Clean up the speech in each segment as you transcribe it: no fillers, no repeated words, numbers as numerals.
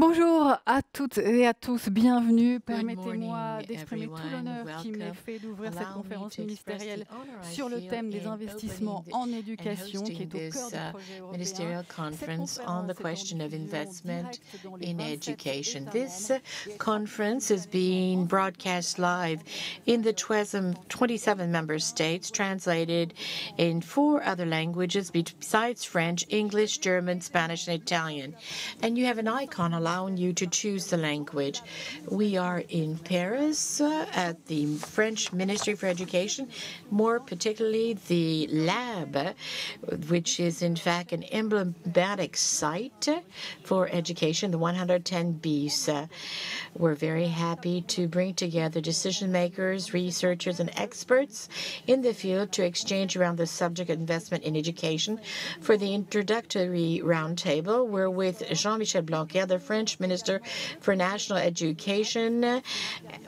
Bonjour à toutes et à tous, bienvenue. Good Permettez-moi morning, d'exprimer tout everyone. l'honneur qui m'est Welcome. fait d'ouvrir cette Allow me conférence to express the ministérielle honor I sur le feel thème des in investissements opening en and éducation, qui hosting est au cœur this du projet européen. ministerial Cette conference on the conférence est en question of diffusion investment directe dans les in 27 education. États This membres et conference is simultanément being en broadcast live in the 27 member states, translated in 4 other languages besides French, English, German, Spanish, and Italian. And you have an icon allowing you to choose the language. We are in Paris at the French Ministry for Education, more particularly the lab, which is in fact an emblematic site for education, the 110 B's. We're very happy to bring together decision makers, researchers, and experts in the field to exchange around the subject of investment in education. For the introductory roundtable, we're with Jean-Michel Blanquer, the French Minister for National Education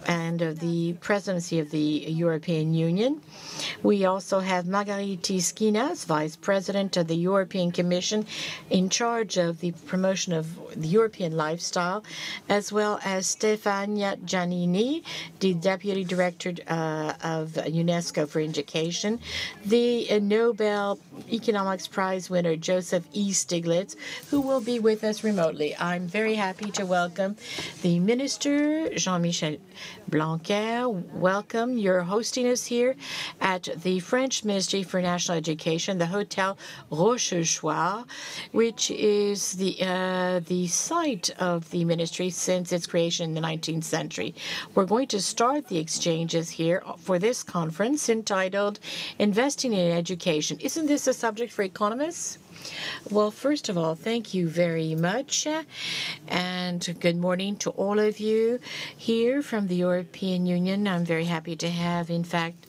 and the Presidency of the European Union. We also have Margaritis Skinas, Vice President of the European Commission, in charge of the promotion of the European lifestyle, as well as Stefania Giannini, the Deputy Director of UNESCO for Education, the Nobel Economics Prize winner Joseph E. Stiglitz, who will be with us remotely. I'm very happy to welcome the Minister, Jean-Michel Blanquer. Welcome. You're hosting us here at the French Ministry for National Education, the Hotel Rochechouart, which is the site of the ministry since its creation in the 19th century. We're going to start the exchanges here for this conference entitled Investing in Education. Isn't this a subject for economists? Well, first of all, thank you very much, and good morning to all of you here from the European Union. I'm very happy to have, in fact,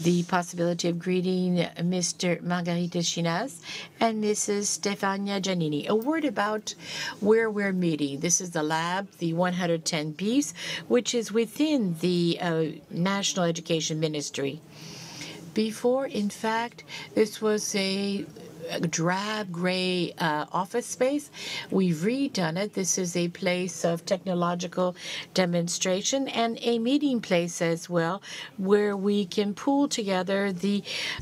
the possibility of greeting Mr. Margaritis Skinas and Mrs. Stefania Giannini. A word about where we're meeting. This is the lab, the 110 B's, which is within the National Education Ministry. Before, in fact, this was a drab gray office space. We've redone it. This is a place of technological demonstration and a meeting place as well, where we can pool together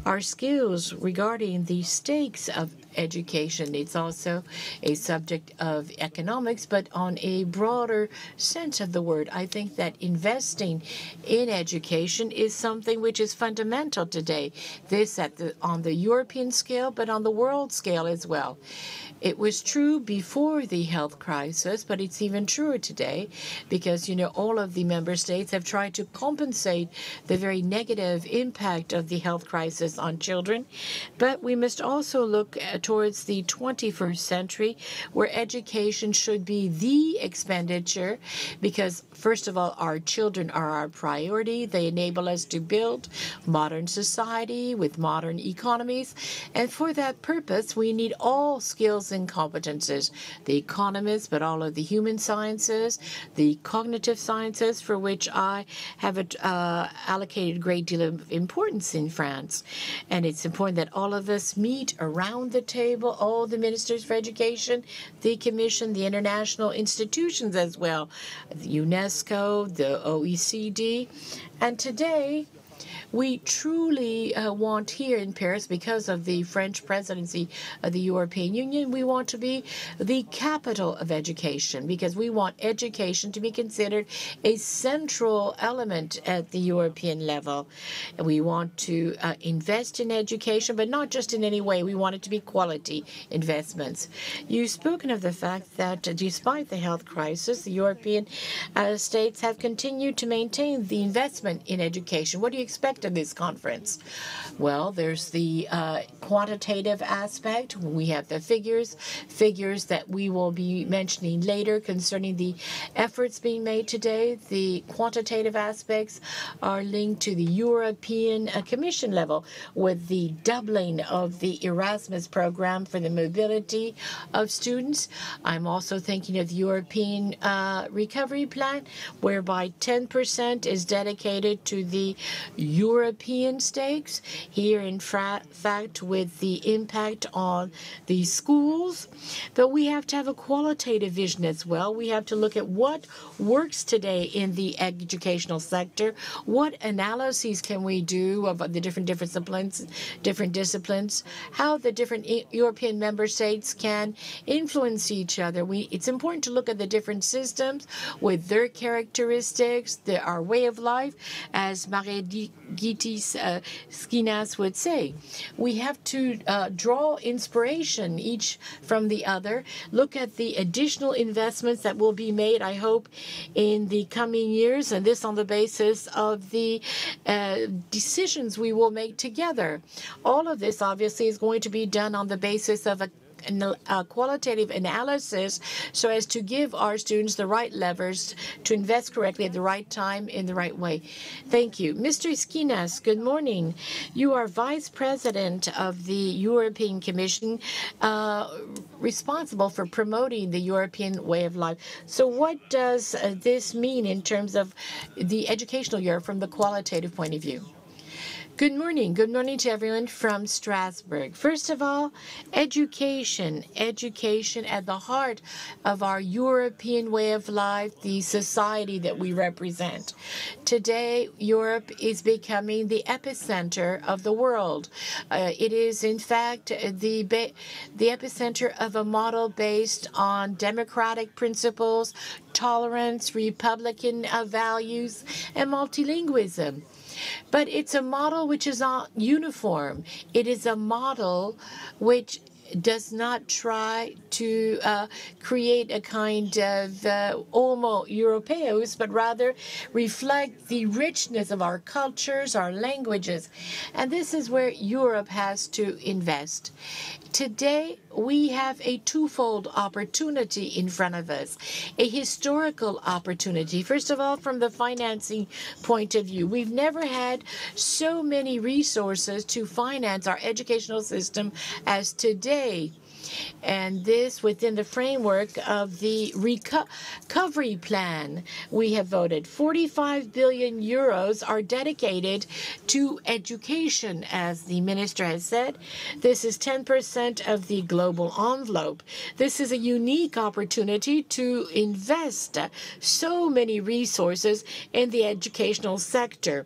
our skills regarding the stakes of education. It's also a subject of economics, but on a broader sense of the word. I think that investing in education is something which is fundamental today. This on the European scale, but on the world scale as well. It was true before the health crisis, but it's even truer today because, all of the member states have tried to compensate the very negative impact of the health crisis on children. But we must also look towards the 21st century, where education should be the expenditure because, first of all, our children are our priority. They enable us to build modern society with modern economies. And for that purpose, we need all skills and competences, the economists, but all of the human sciences, the cognitive sciences, for which I have allocated a great deal of importance in France. And it's important that all of us meet around the table, all the ministers for education, the Commission, the international institutions as well, the UNESCO, the OECD. And today, we truly want here in Paris, because of the French presidency of the European Union, we want to be the capital of education because we want education to be considered a central element at the European level. And we want to invest in education, but not just in any way. We want it to be quality investments. You've spoken of the fact that despite the health crisis, the European states have continued to maintain the investment in education. What do you expect of this conference? Well, there's the quantitative aspect. We have the figures that we will be mentioning later concerning the efforts being made today. The quantitative aspects are linked to the European Commission level with the doubling of the Erasmus program for the mobility of students. I'm also thinking of the European recovery plan, whereby 10% is dedicated to the European stakes, here in fact with the impact on the schools, but we have to have a qualitative vision as well. We have to look at what works today in the educational sector, what analyses can we do of the different disciplines, how the different European member states can influence each other. It's important to look at the different systems with their characteristics, our way of life, as Marie-Gitis Skinas would say. We have to draw inspiration each from the other, look at the additional investments that will be made, I hope, in the coming years, and this on the basis of the decisions we will make together. All of this, obviously, is going to be done on the basis of a qualitative analysis so as to give our students the right levers to invest correctly at the right time in the right way. Thank you. Mr. Skinas, good morning. You are Vice President of the European Commission, responsible for promoting the European way of life. So what does this mean in terms of the educational year from the qualitative point of view? Good morning. Good morning to everyone from Strasbourg. First of all, education. Education at the heart of our European way of life, the society that we represent. Today, Europe is becoming the epicenter of the world. It is, in fact, the epicenter of a model based on democratic principles, tolerance, Republican values, and multilingualism. But it's a model which is not uniform. It is a model which does not try to create a kind of homo europeus, but rather reflect the richness of our cultures, our languages. And this is where Europe has to invest. Today, we have a twofold opportunity in front of us, a historical opportunity. First of all, from the financing point of view, we've never had so many resources to finance our educational system as today. And this within the framework of the recovery plan. We have voted 45 billion euros are dedicated to education, as the minister has said. This is 10% of the global envelope. This is a unique opportunity to invest so many resources in the educational sector.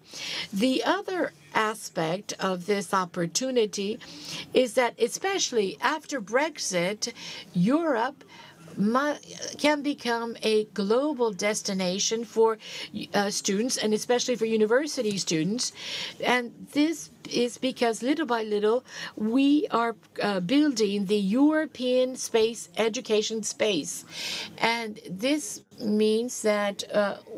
The other aspect of this opportunity is that, especially after Brexit, Europe can become a global destination for students, and especially for university students. And this is because little by little we are building the European education space. And this means that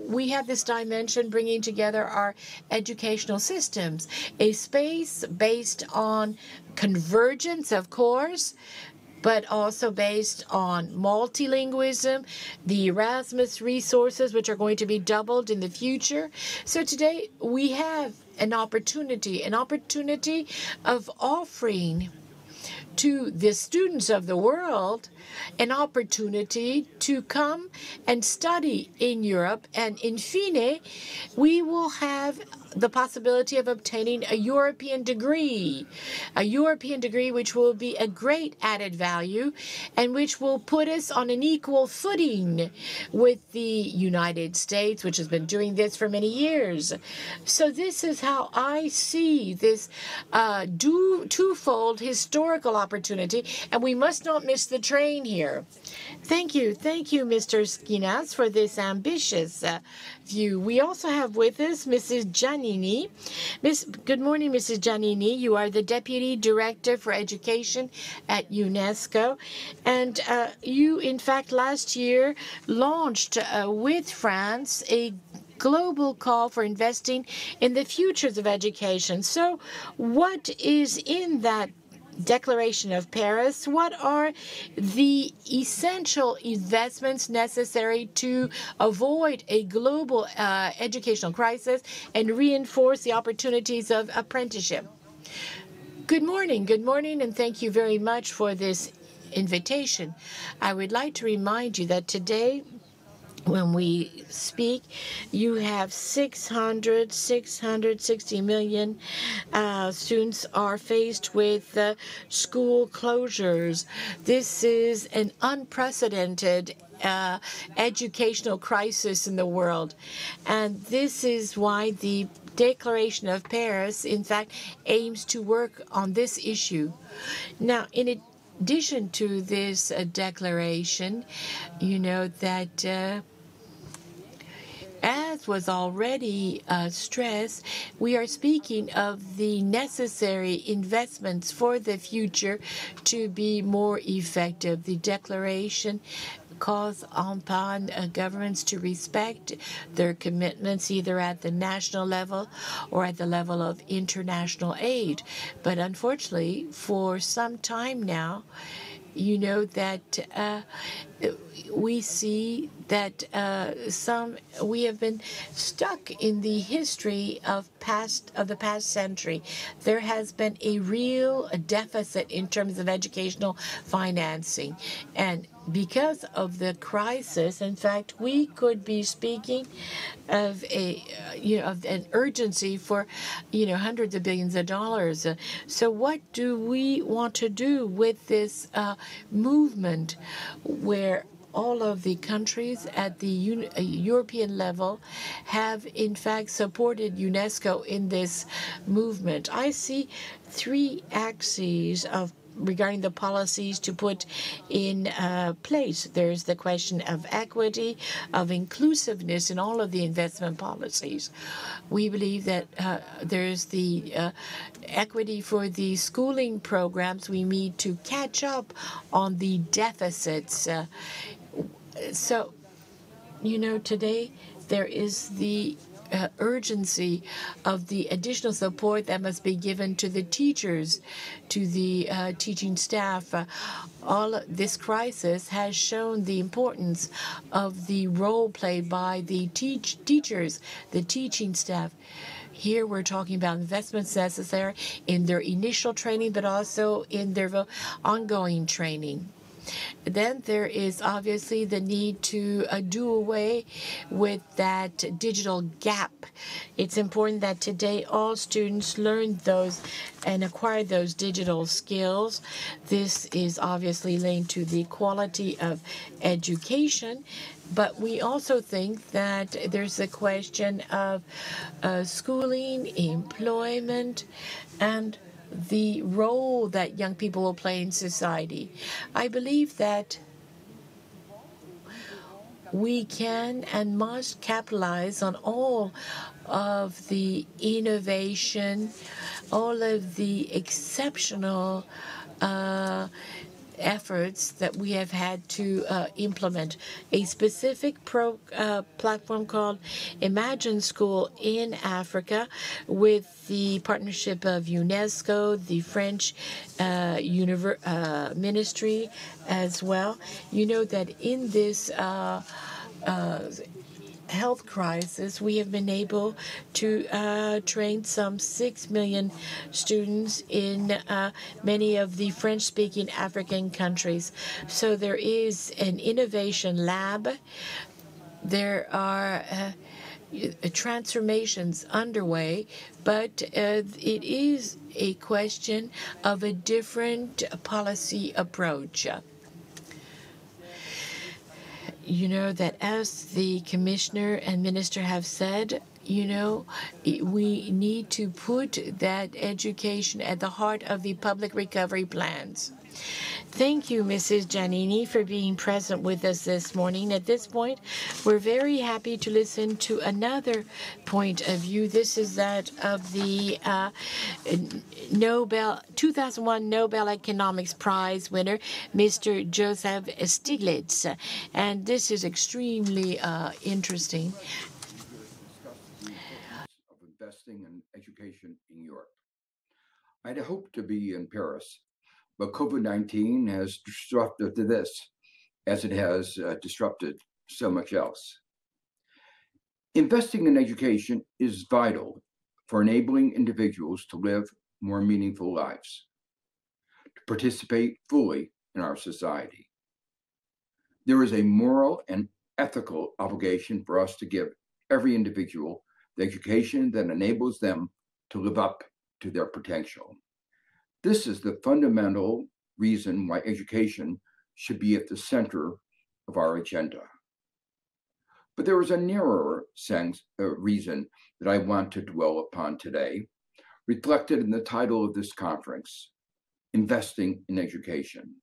we have this dimension bringing together our educational systems, a space based on convergence, of course, but also based on multilingualism, the Erasmus resources, which are going to be doubled in the future. So today we have an opportunity of offering to the students of the world an opportunity to come and study in Europe. And in fine, we will have the possibility of obtaining a European degree which will be a great added value and which will put us on an equal footing with the United States, which has been doing this for many years. So this is how I see this twofold historical opportunity, and we must not miss the train here. Thank you, Mr. Skinas, for this ambitious view. We also have with us Mrs. Giannini. Good morning, Mrs. Giannini. You are the Deputy Director for Education at UNESCO. And you, in fact, last year launched with France a global call for investing in the futures of education. So what is in that Declaration of Paris? What are the essential investments necessary to avoid a global educational crisis and reinforce the opportunities of apprenticeship? Good morning, and thank you very much for this invitation. I would like to remind you that today when we speak, you have 660 million students are faced with school closures. This is an unprecedented educational crisis in the world. And this is why the Declaration of Paris, in fact, aims to work on this issue. Now, in addition to this declaration, you know that as was already stressed, we are speaking of the necessary investments for the future to be more effective. The declaration calls upon governments to respect their commitments either at the national level or at the level of international aid. But unfortunately, for some time now, you know that we see that we have been stuck in the history of the past century. There has been a real deficit in terms of educational financing, and because of the crisis, in fact, we could be speaking of of an urgency for hundreds of billions of dollars. So what do we want to do with this movement where all of the countries at the European level have in fact supported UNESCO in this movement? I see three axes of regarding the policies to put in place. There's the question of equity, of inclusiveness in all of the investment policies. We believe that there's the equity for the schooling programs. We need to catch up on the deficits. So, today there is the urgency of the additional support that must be given to the teachers, to the teaching staff. All this crisis has shown the importance of the role played by the teachers, the teaching staff. Here we're talking about investments necessary in their initial training, but also in their ongoing training. Then there is obviously the need to do away with that digital gap. It's important that today all students learn those and acquire those digital skills. This is obviously linked to the quality of education. But we also think that there's a question of schooling, employment, and the role that young people will play in society. I believe that we can and must capitalize on all of the innovation, all of the exceptional efforts that we have had to implement. A specific platform called Imagine School in Africa with the partnership of UNESCO, the French ministry as well. You know that in this health crisis, we have been able to train some 6 million students in many of the French-speaking African countries. So there is an innovation lab. There are transformations underway, but it is a question of a different policy approach. You know that as the commissioner and minister have said, we need to put that education at the heart of the public recovery plans. Thank you, Mrs. Giannini, for being present with us this morning. At this point, we're very happy to listen to another point of view. This is that of the 2001 Nobel Economics Prize winner, Mr. Joseph Stiglitz. And this is extremely interesting. Of investing in education in Europe. I'd hoped to be in Paris, but COVID-19 has disrupted this as it has disrupted so much else. Investing in education is vital for enabling individuals to live more meaningful lives, to participate fully in our society. There is a moral and ethical obligation for us to give every individual the education that enables them to live up to their potential. This is the fundamental reason why education should be at the center of our agenda. But there is a narrower reason that I want to dwell upon today, reflected in the title of this conference, Investing in Education.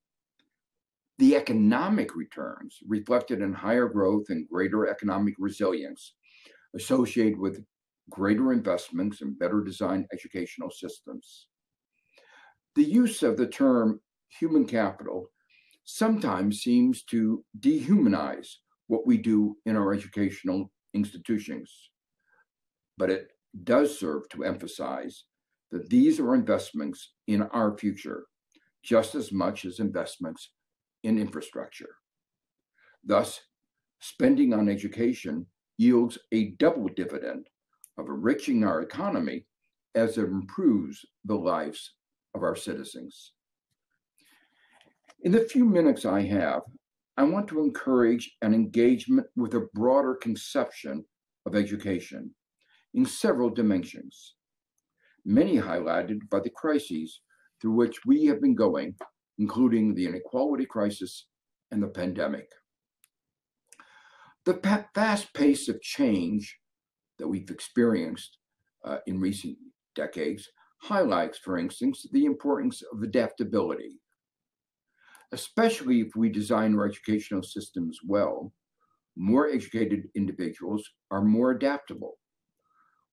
The economic returns reflected in higher growth and greater economic resilience associated with greater investments in better designed educational systems. The use of the term human capital sometimes seems to dehumanize what we do in our educational institutions, but it does serve to emphasize that these are investments in our future, just as much as investments in infrastructure. Thus, spending on education yields a double dividend of enriching our economy as it improves the lives of our citizens. In the few minutes I have, I want to encourage an engagement with a broader conception of education in several dimensions, many highlighted by the crises through which we have been going, including the inequality crisis and the pandemic. The fast pace of change that we've experienced in recent decades highlights, for instance, the importance of adaptability. Especially if we design our educational systems well, more educated individuals are more adaptable.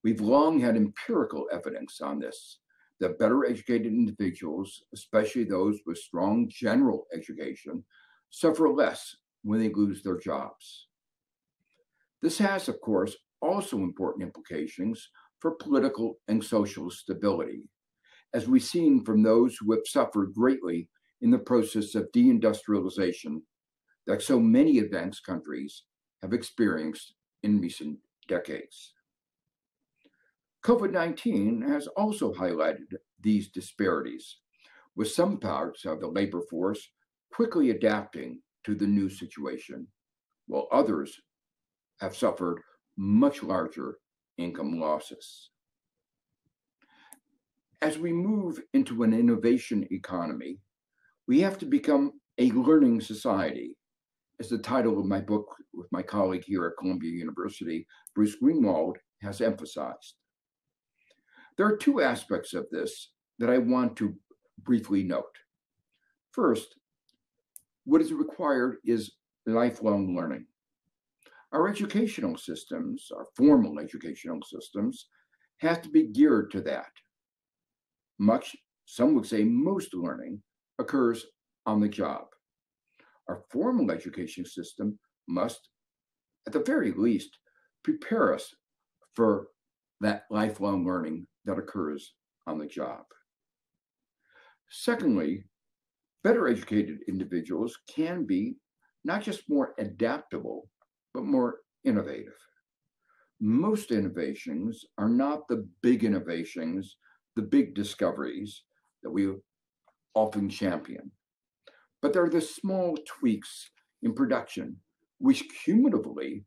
We've long had empirical evidence on this, that better educated individuals, especially those with strong general education, suffer less when they lose their jobs. This has, of course, also important implications for political and social stability, as we've seen from those who have suffered greatly in the process of deindustrialization that so many advanced countries have experienced in recent decades. COVID-19 has also highlighted these disparities, with some parts of the labor force quickly adapting to the new situation, while others have suffered much larger income losses. As we move into an innovation economy, we have to become a learning society, as the title of my book with my colleague here at Columbia University, Bruce Greenwald, has emphasized. There are two aspects of this that I want to briefly note. First, what is required is lifelong learning. Our educational systems, our formal educational systems, have to be geared to that. Some would say most learning occurs on the job. Our formal education system must, at the very least, prepare us for that lifelong learning that occurs on the job. Secondly, better educated individuals can be not just more adaptable, but more innovative. Most innovations are not the big innovations, the big discoveries that we often champion, but they're the small tweaks in production which cumulatively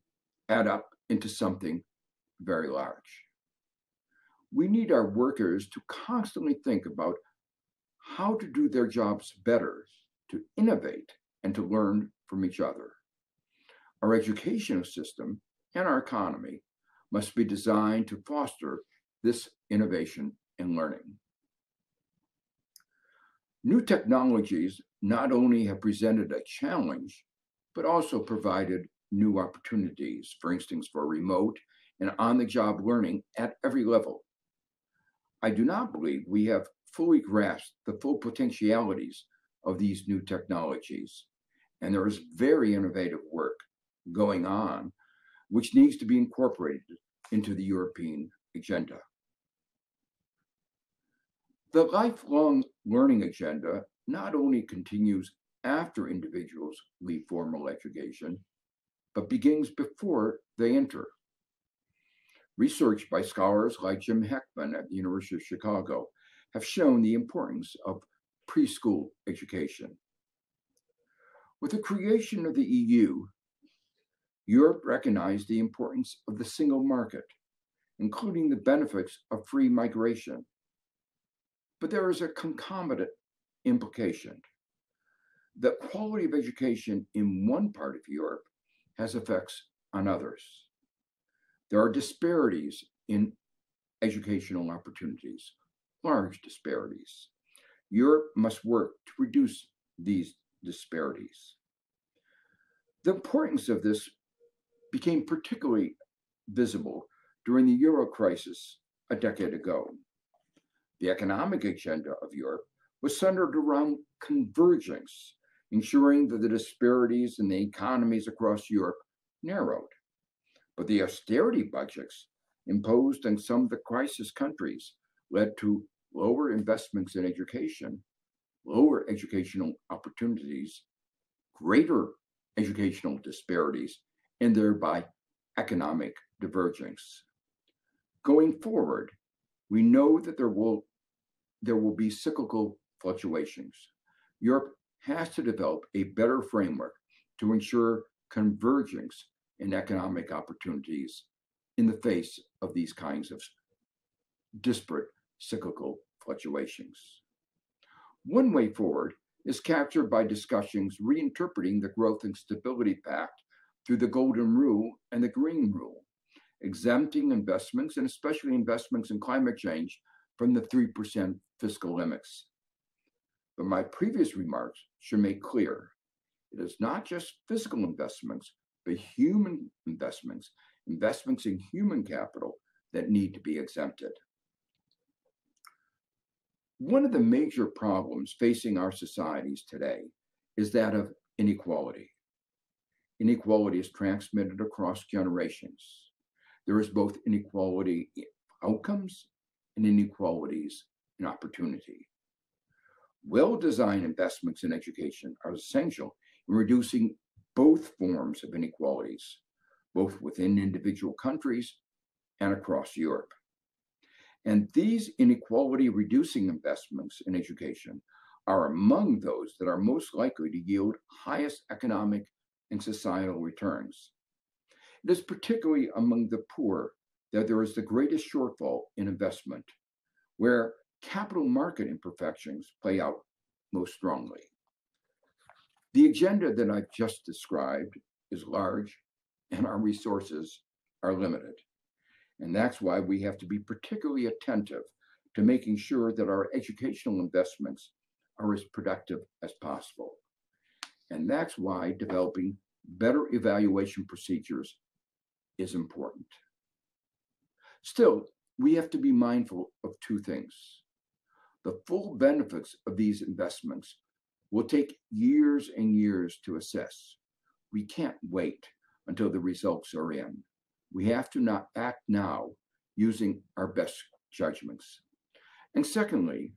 add up into something very large. We need our workers to constantly think about how to do their jobs better, to innovate, and to learn from each other. Our educational system and our economy must be designed to foster this innovation and learning. New technologies not only have presented a challenge, but also provided new opportunities, for instance, for remote and on-the-job learning at every level. I do not believe we have fully grasped the full potentialities of these new technologies, and there is very innovative work going on which needs to be incorporated into the European agenda. The lifelong learning agenda not only continues after individuals leave formal education, but begins before they enter. Research by scholars like Jim Heckman at the University of Chicago have shown the importance of preschool education. With the creation of the EU, Europe recognized the importance of the single market, including the benefits of free migration. But there is a concomitant implication. The quality of education in one part of Europe has effects on others. There are disparities in educational opportunities, large disparities. Europe must work to reduce these disparities. The importance of this became particularly visible during the Euro crisis a decade ago. The economic agenda of Europe was centered around convergence, ensuring that the disparities in the economies across Europe narrowed. But the austerity budgets imposed on some of the crisis countries led to lower investments in education, lower educational opportunities, greater educational disparities, and thereby economic divergence. Going forward, we know that there will be cyclical fluctuations. Europe has to develop a better framework to ensure convergence in economic opportunities in the face of these kinds of disparate cyclical fluctuations. One way forward is captured by discussions reinterpreting the Growth and Stability Pact through the Golden Rule and the Green Rule, exempting investments, and especially investments in climate change, from the 3% fiscal limits. But my previous remarks should make clear it is not just physical investments, but human investments, investments in human capital that need to be exempted. One of the major problems facing our societies today is that of inequality. Inequality is transmitted across generations. There is both inequality in outcomes and inequalities in opportunity. Well-designed investments in education are essential in reducing both forms of inequalities, both within individual countries and across Europe. And these inequality-reducing investments in education are among those that are most likely to yield highest economic and societal returns. It is particularly among the poor that there is the greatest shortfall in investment, where capital market imperfections play out most strongly. The agenda that I've just described is large, and our resources are limited. And that's why we have to be particularly attentive to making sure that our educational investments are as productive as possible. And that's why developing better evaluation procedures is important. Still, we have to be mindful of two things. The full benefits of these investments will take years and years to assess. We can't wait until the results are in. We have to not act now using our best judgments. And secondly,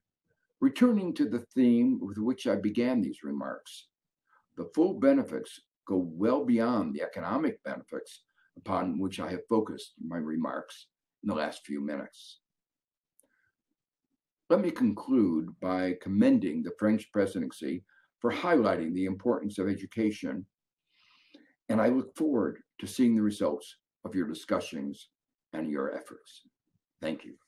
returning to the theme with which I began these remarks, the full benefits go well beyond the economic benefits upon which I have focused my remarks in the last few minutes. Let me conclude by commending the French presidency for highlighting the importance of education, and I look forward to seeing the results of your discussions and your efforts. Thank you.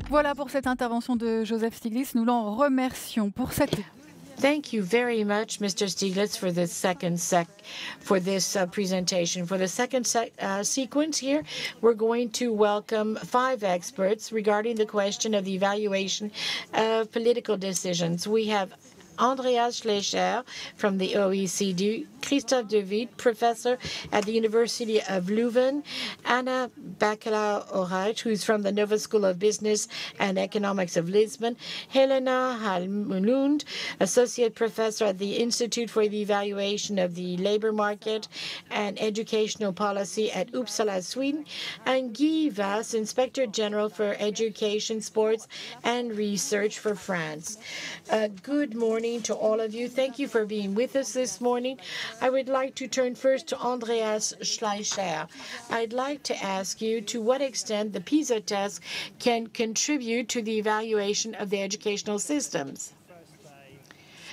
Voilà pour cette intervention de Joseph Stiglitz. Nous l'en remercions pour cette. Thank you very much, Mr. Stiglitz, for this presentation. For the second sequence here, we're going to welcome 5 experts regarding the question of the evaluation of political decisions. We have Andreas Schleicher from the OECD, Christophe De Witt, professor at the University of Leuven, Anna Bacalao-Orach, who's from the Nova School of Business and Economics of Lisbon, Helena Halmlund, associate professor at the Institute for the Evaluation of the Labor Market and Educational Policy at Uppsala, Sweden, and Guy Vass, Inspector General for Education, Sports, and Research for France. Good morning morning to all of you. Thank you for being with us this morning. I would like to turn first to Andreas Schleicher. I'd like to ask you to what extent the PISA test can contribute to the evaluation of the educational systems.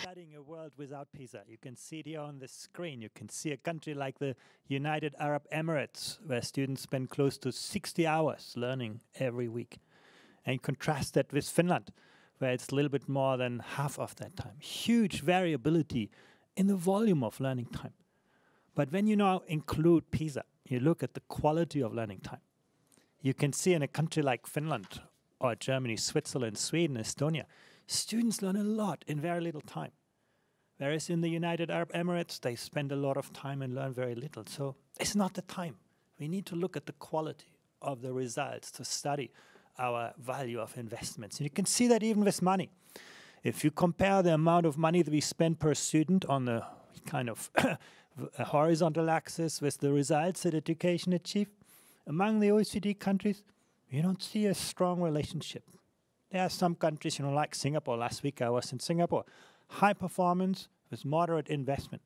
Studying a world without PISA. You can see it here on the screen. You can see a country like the United Arab Emirates, where students spend close to 60 hours learning every week. And contrast that with Finland, where it's a little bit more than half of that time. Huge variability in the volume of learning time. But when you now include PISA, you look at the quality of learning time. You can see in a country like Finland or Germany, Switzerland, Sweden, Estonia, students learn a lot in very little time. Whereas in the United Arab Emirates, they spend a lot of time and learn very little. So it's not the time. We need to look at the quality of the results to study our value of investments. And you can see that even with money. If you compare the amount of money that we spend per student on the kind of horizontal axis with the results that education achieve, among the OECD countries, you don't see a strong relationship. There are some countries, like Singapore. Last week I was in Singapore. High performance with moderate investment.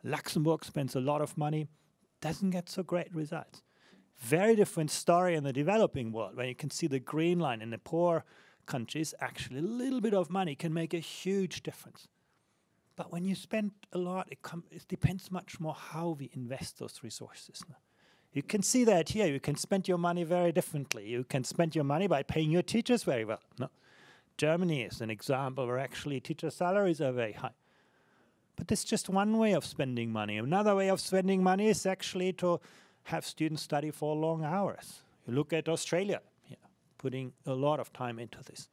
Luxembourg spends a lot of money, doesn't get so great results. Very different story in the developing world, where you can see the green line in the poor countries. Actually, a little bit of money can make a huge difference. But when you spend a lot, it depends much more how we invest those resources. You can see that here. You can spend your money very differently. You can spend your money by paying your teachers very well. Germany is an example where actually teacher salaries are very high. But it's just one way of spending money. Another way of spending money is actually to have students study for long hours. You look at Australia, putting a lot of time into this.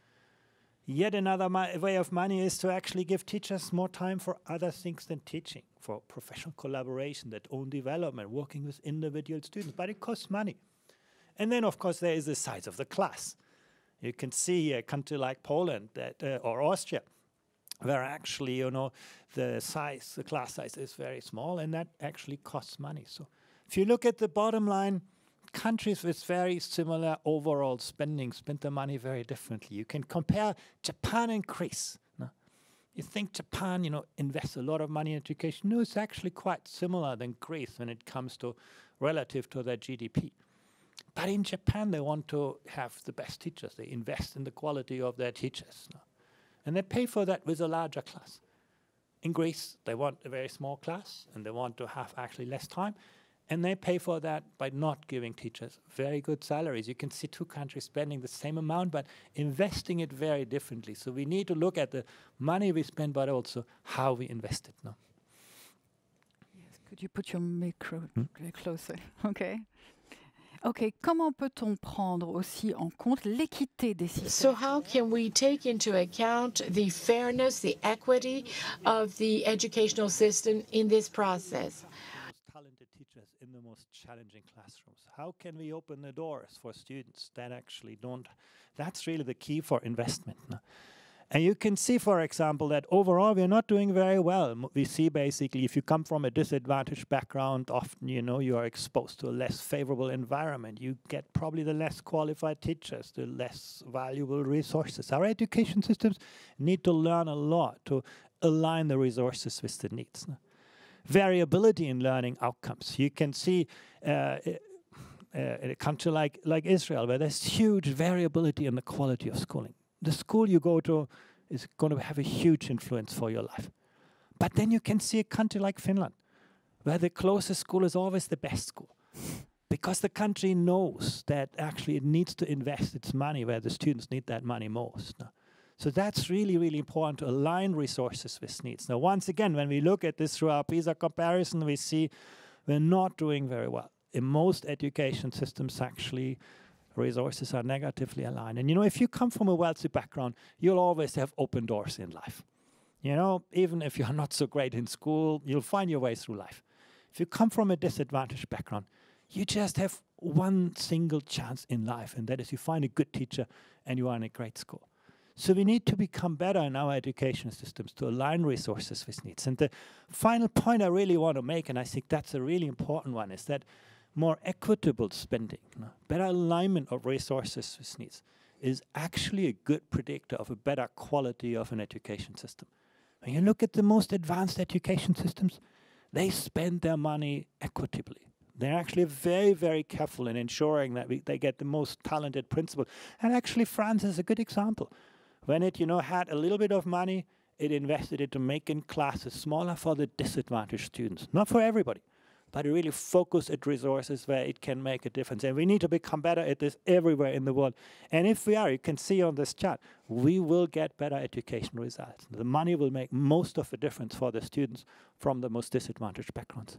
Yet another way of money is to actually give teachers more time for other things than teaching, for professional collaboration, their own development, working with individual students, but it costs money. And then, of course, there is the size of the class. You can see a country like Poland or Austria, where actually, the class size is very small, and that actually costs money. So if you look at the bottom line, countries with very similar overall spending spend their money very differently. You can compare Japan and Greece. You think Japan, invests a lot of money in education. No, it's actually quite similar than Greece when it comes to relative to their GDP. But in Japan, they want to have the best teachers. They invest in the quality of their teachers. And they pay for that with a larger class. In Greece, they want a very small class, and they want to have actually less time. And they pay for that by not giving teachers very good salaries. You can see two countries spending the same amount, but investing it very differently. So we need to look at the money we spend, but also how we invest it. Yes, could you put your micro closer? Okay. Okay, comment peut-on prendre aussi en compte l'équité des systèmes? So how can we take into account the fairness, the equity of the educational system in this process? Talented teachers in the most challenging classrooms. How can we open the doors for students that actually don't? That's really the key for investment. And you can see, for example, that overall we're not doing very well. We see basically if you come from a disadvantaged background, often, you are exposed to a less favorable environment. You get probably the less qualified teachers, the less valuable resources. Our education systems need to learn a lot to align the resources with the needs. Variability in learning outcomes. You can see in a country like Israel, where there's huge variability in the quality of schooling. The school you go to is going to have a huge influence for your life. But then you can see a country like Finland, where the closest school is always the best school. Because the country knows that actually it needs to invest its money where the students need that money most. So that's really, really important to align resources with needs. Now, once again, when we look at this through our PISA comparison, we see we're not doing very well. In most education systems, actually, resources are negatively aligned. And, if you come from a wealthy background, you'll always have open doors in life. Even if you're not so great in school, you'll find your way through life. If you come from a disadvantaged background, you just have one single chance in life, and that is you find a good teacher and you are in a great school. So we need to become better in our education systems to align resources with needs. And the final point I really want to make, and I think that's a really important one, is that more equitable spending, better alignment of resources with needs, is actually a good predictor of a better quality of an education system. When you look at the most advanced education systems, they spend their money equitably. They're actually very, very careful in ensuring that they get the most talented principal. And actually, France is a good example. When it, had a little bit of money, it invested it to making classes smaller for the disadvantaged students. Not for everybody, but it really focused its resources where it can make a difference. And we need to become better at this everywhere in the world. And if we are, you can see on this chart, we will get better education results. The money will make most of the difference for the students from the most disadvantaged backgrounds.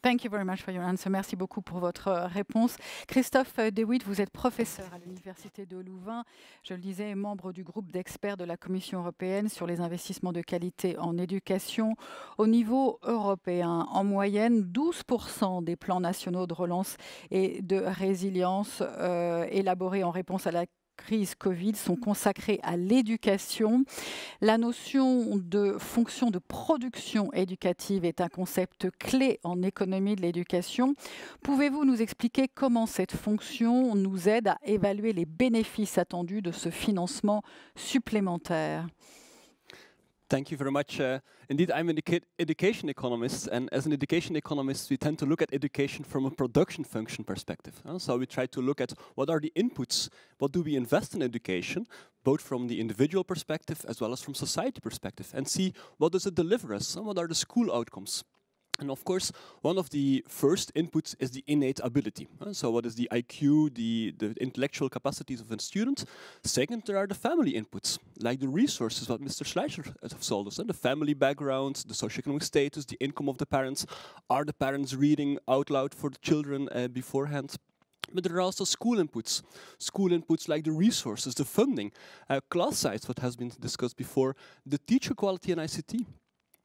Thank you very much for your answer. Merci beaucoup pour votre réponse. Christophe DeWitt, vous êtes professeur à l'Université de Louvain. Je le disais, membre du groupe d'experts de la Commission européenne sur les investissements de qualité en éducation. Au niveau européen, en moyenne, 12% des plans nationaux de relance et de résilience élaborés en réponse à la crise Covid sont consacrés à l'éducation. La notion de fonction de production éducative est un concept clé en économie de l'éducation. Pouvez-vous nous expliquer comment cette fonction nous aide à évaluer les bénéfices attendus de ce financement supplémentaire? Thank you very much. Indeed, I'm an education economist, and as an education economist, we tend to look at education from a production function perspective. So we try to look at what are the inputs, what do we invest in education, both from the individual perspective as well as from society perspective, and see what does it deliver us, and what are the school outcomes. And of course, one of the first inputs is the innate ability. So what is the IQ, the intellectual capacities of a student? Second, there are the family inputs, like the resources, what Mr. Schleicher has told us, the family background, the socioeconomic status, the income of the parents. Are the parents reading out loud for the children beforehand? But there are also school inputs like the resources, the funding, class size, what has been discussed before, the teacher quality and ICT.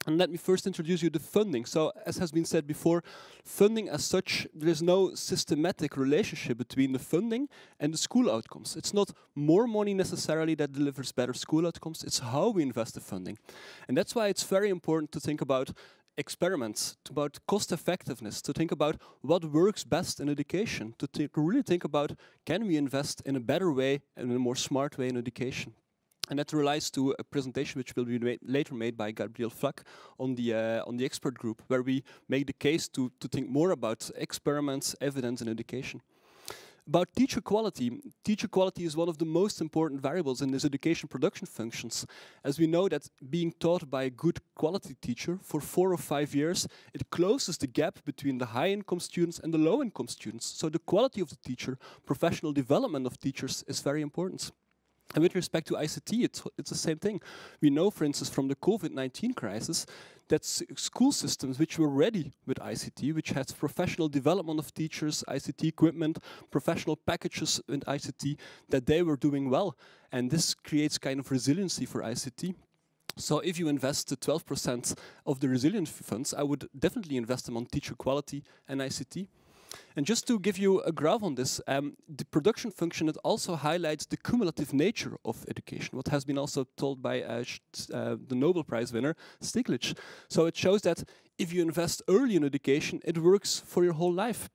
And let me first introduce you to funding. So, as has been said before, funding as such, there is no systematic relationship between the funding and the school outcomes. It's not more money necessarily that delivers better school outcomes, it's how we invest the funding. And that's why it's very important to think about experiments, about cost effectiveness, to think about what works best in education, to really think about, can we invest in a better way and in a more smart way in education? And that relies to a presentation which will be later made by Gabriel Flack on the expert group, where we make the case to think more about experiments, evidence, and education. About teacher quality is one of the most important variables in this education production functions, as we know that being taught by a good quality teacher for 4 or 5 years, it closes the gap between the high-income students and the low-income students. So the quality of the teacher, professional development of teachers is very important. And with respect to ICT, it's the same thing. We know, for instance, from the COVID-19 crisis, that school systems which were ready with ICT, which had professional development of teachers, ICT equipment, professional packages in ICT, that they were doing well. And this creates kind of resiliency for ICT. So if you invest the 12% of the resilience funds, I would definitely invest them on teacher quality and ICT. And just to give you a graph on this, the production function, it also highlights the cumulative nature of education, what has been also told by the Nobel Prize winner, Stiglitz. So it shows that if you invest early in education, it works for your whole life.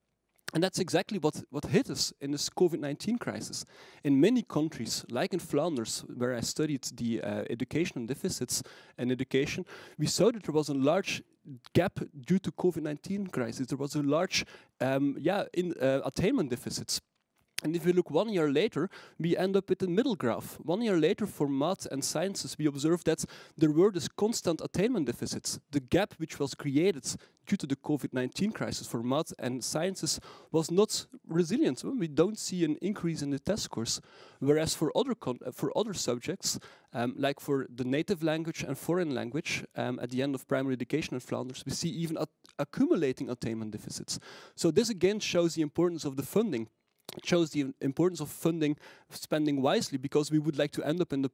And that's exactly what hit us in this COVID-19 crisis. In many countries, like in Flanders, where I studied the educational deficits in education, we saw that there was a large gap due to COVID-19 crisis. There was a large attainment deficits. And if we look 1 year later, we end up with the middle graph. 1 year later, for math and sciences, we observed that there were this constant attainment deficits. The gap which was created due to the COVID-19 crisis for math and sciences was not resilient. We don't see an increase in the test scores. Whereas for other subjects, like for the native language and foreign language, at the end of primary education in Flanders, we see even accumulating attainment deficits. So this again shows the importance of the funding. It shows the importance of funding, spending wisely, because we would like to end up in the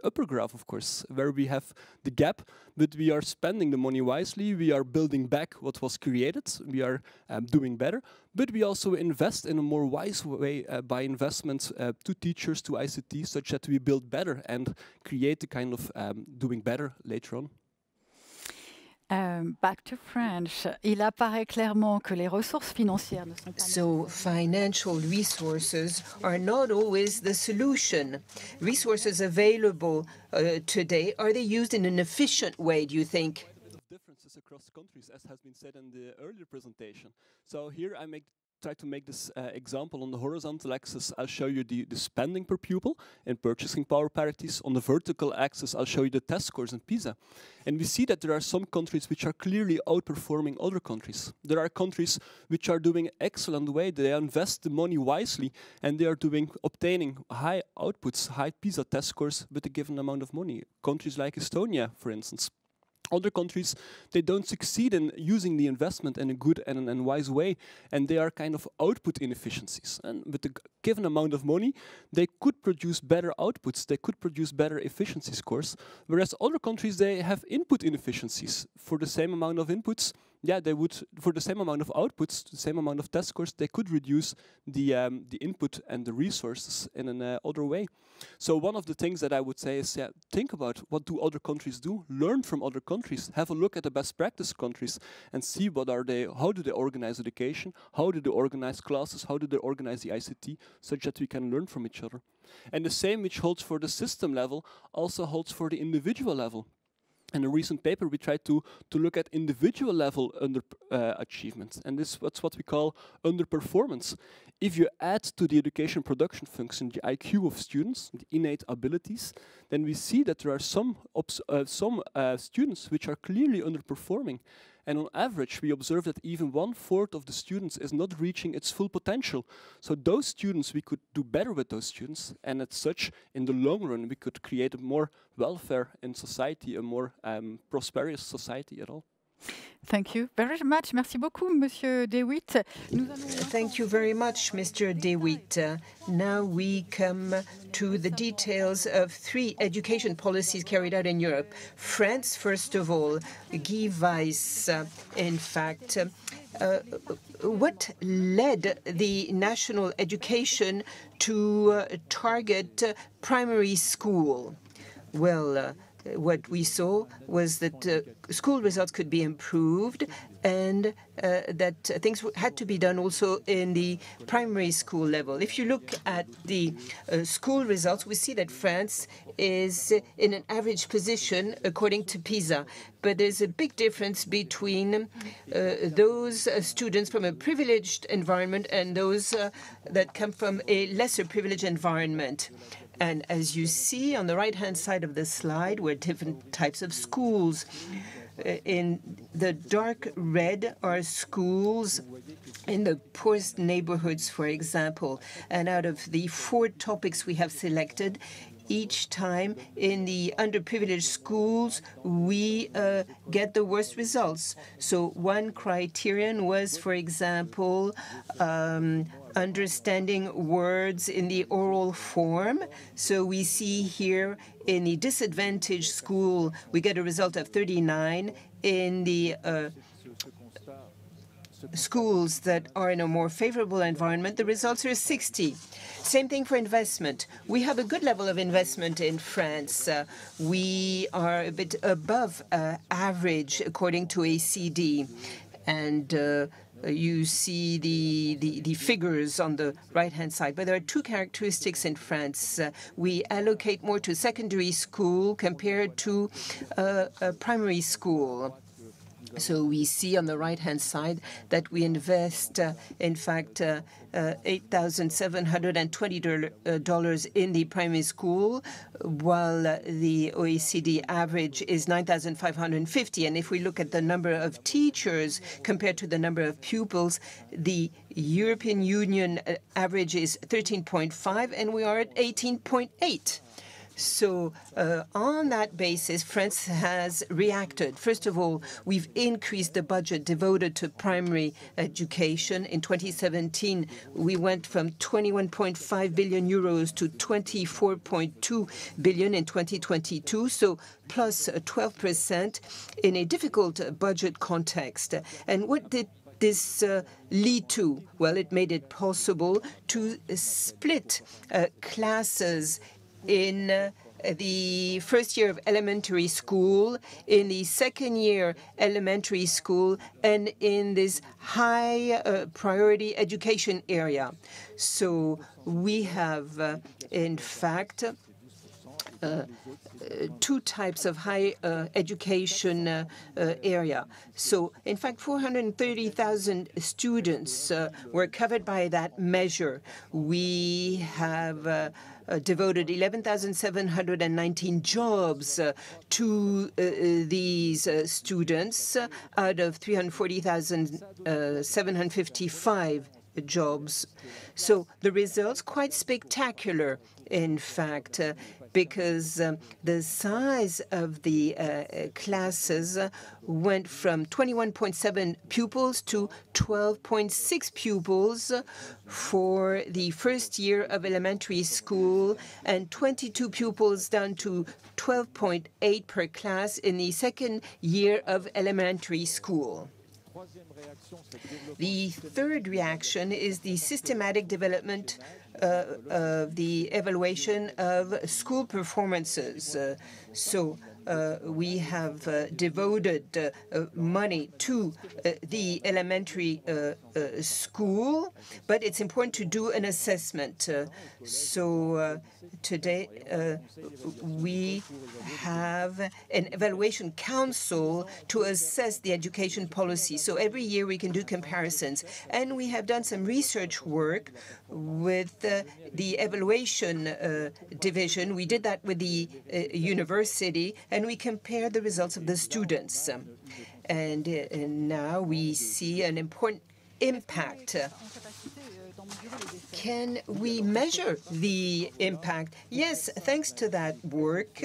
upper graph, of course, where we have the gap, but we are spending the money wisely, we are building back what was created, we are doing better, but we also invest in a more wise way by investments to teachers, to ICT, such that we build better and create the kind of doing better later on. Back to French. Il apparaît clairement que les ressources financières ne sont pas So financial resources are not always the solution. Resources available today, are they used in an efficient way, do you think? Differences across countries, as has been said in the earlier presentation. So here I try to make this example. On the horizontal axis, I'll show you the spending per pupil in purchasing power parities. On the vertical axis, I'll show you the test scores in PISA. And we see that there are some countries which are clearly outperforming other countries. There are countries which are doing excellent way. They invest the money wisely, and they are obtaining high outputs, high PISA test scores with a given amount of money. Countries like Estonia, for instance. Other countries, they don't succeed in using the investment in a good and wise way, and they are kind of output inefficiencies. And with the given amount of money, they could produce better outputs, they could produce better efficiency scores, whereas other countries, they have input inefficiencies. For the same amount of inputs, yeah, they would, for the same amount of outputs, the same amount of test scores, they could reduce the input and the resources in an other way. So one of the things that I would say is, yeah, think about what do other countries do, learn from other countries, have a look at the best practice countries and see what are they, how do they organize education, how do they organize classes, how do they organize the ICT, such that we can learn from each other. And the same which holds for the system level also holds for the individual level. In a recent paper, we tried to look at individual level achievement, and that's what we call underperformance. If you add to the education production function the IQ of students, the innate abilities, then we see that there are some students which are clearly underperforming. And on average, we observe that even 1/4 of the students is not reaching its full potential. So those students, we could do better with those students. And as such, in the long run, we could create a more welfare in society, a more prosperous society at all. Thank you very much. Merci beaucoup, Monsieur DeWitt. Thank you very much, Mr. DeWitt. Now we come to the details of 3 education policies carried out in Europe. France, first of all, Guy Weiss, in fact. What led the national education to target primary school? Well, what we saw was that school results could be improved and that things had to be done also in the primary school level. If you look at the school results, we see that France is in an average position according to PISA. But there's a big difference between those students from a privileged environment and those that come from a lesser privileged environment. And as you see on the right-hand side of the slide, were different types of schools. In the dark red are schools in the poorest neighborhoods, for example. And out of the 4 topics we have selected, each time in the underprivileged schools, we get the worst results. So one criterion was, for example, understanding words in the oral form. So we see here in the disadvantaged school, we get a result of 39. In the schools that are in a more favorable environment, the results are 60. Same thing for investment. We have a good level of investment in France. We are a bit above average according to ACD. And you see the figures on the right-hand side. But there are 2 characteristics in France. We allocate more to secondary school compared to primary school. So we see on the right-hand side that we invest, in fact, $8,720 in the primary school, while the OECD average is $9,550. And if we look at the number of teachers compared to the number of pupils, the European Union average is 13.5, and we are at 18.8. So on that basis, France has reacted. First of all, we've increased the budget devoted to primary education. In 2017, we went from 21.5 billion euros to 24.2 billion in 2022, so plus 12% in a difficult budget context. And what did this lead to? Well, it made it possible to split classes in the first year of elementary school, in the second year elementary school, and in this high priority education area. So we have, in fact, two types of high education area. So, in fact, 430,000 students were covered by that measure. We have devoted 11,719 jobs to these students out of 340,755 jobs. So the results quite spectacular, in fact, because the size of the classes went from 21.7 pupils to 12.6 pupils for the first year of elementary school, and 22 pupils down to 12.8 per class in the second year of elementary school. The third reaction is the systematic development of the evaluation of school performances. We have devoted money to the elementary school, but it's important to do an assessment. Today we have an evaluation council to assess the education policy. So every year we can do comparisons. And we have done some research work with the evaluation division. We did that with the university, and we compared the results of the students. And now we see an important impact. Can we measure the impact? Yes, thanks to that work.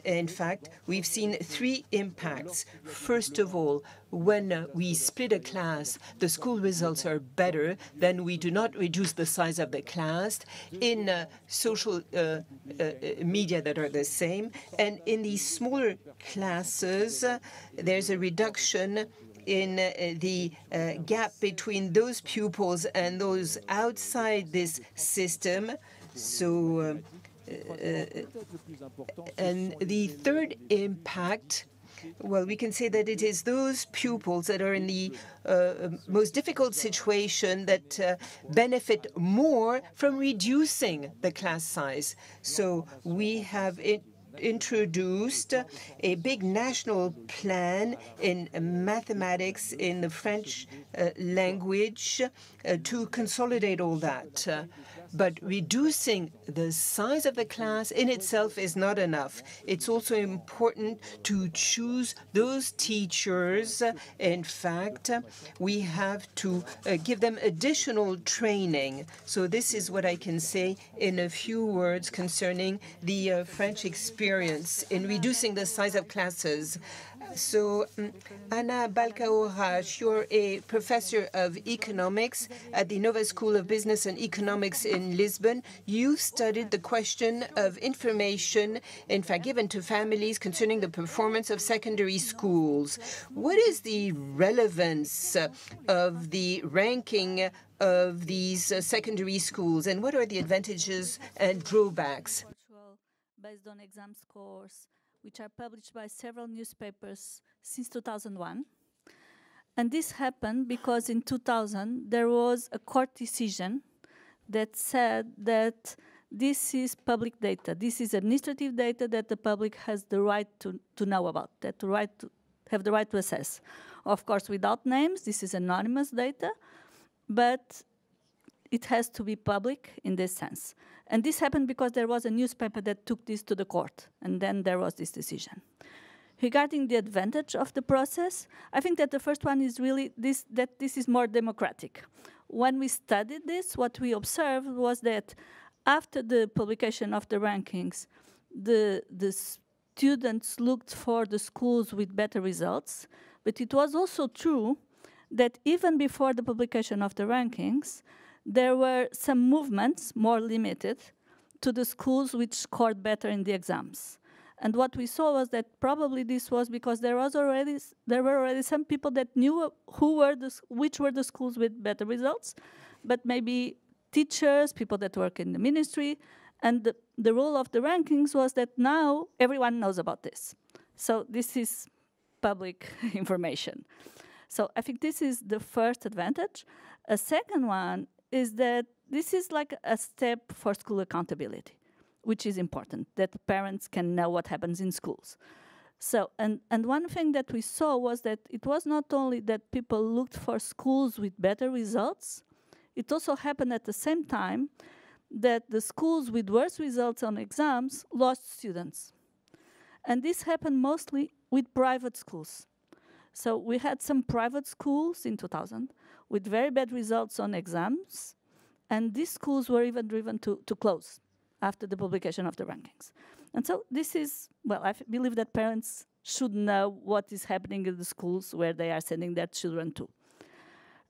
In fact, we've seen three impacts. First of all, when we split a class, the school results are better. Then we do not reduce the size of the class. In social media that are the same. And in these smaller classes, there's a reduction in the gap between those pupils and those outside this system. So, and the third impact, well, we can say that it is those pupils that are in the most difficult situation that benefit more from reducing the class size. So we have introduced a big national plan in mathematics in the French language to consolidate all that. But reducing the size of the class in itself is not enough. It's also important to choose those teachers. In fact, we have to give them additional training. So this is what I can say in a few words concerning the French experience in reducing the size of classes. So, Ana Balcaoras, you're a professor of economics at the Nova School of Business and Economics in Lisbon. You studied the question of information, in fact, given to families concerning the performance of secondary schools. What is the relevance of the ranking of these secondary schools, and what are the advantages and drawbacks? Based on exam scores, which are published by several newspapers since 2001. And this happened because in 2000 there was a court decision that said that this is public data. This is administrative data that the public has the right to know about, that the right to have the right to access. Of course, without names, this is anonymous data, but it has to be public in this sense. And this happened because there was a newspaper that took this to the court, and then there was this decision. Regarding the advantage of the process, I think that the first one is really that this is more democratic. When we studied this, what we observed was that after the publication of the rankings, the students looked for the schools with better results, but it was also true that even before the publication of the rankings, there were some movements, more limited, to the schools which scored better in the exams. And what we saw was that probably this was because there were already some people that knew which were the schools with better results, but maybe teachers, people that work in the ministry, And the role of the rankings was that now everyone knows about this. So this is public information. So I think this is the first advantage. A second one is that this is like a step for school accountability, which is important, that parents can know what happens in schools. So, and one thing that we saw was that it was not only that people looked for schools with better results, it also happened at the same time that the schools with worse results on exams lost students. And this happened mostly with private schools. So we had some private schools in 2000 with very bad results on exams, and these schools were even driven to close after the publication of the rankings. And so this is, well, I believe that parents should know what is happening in the schools where they are sending their children to.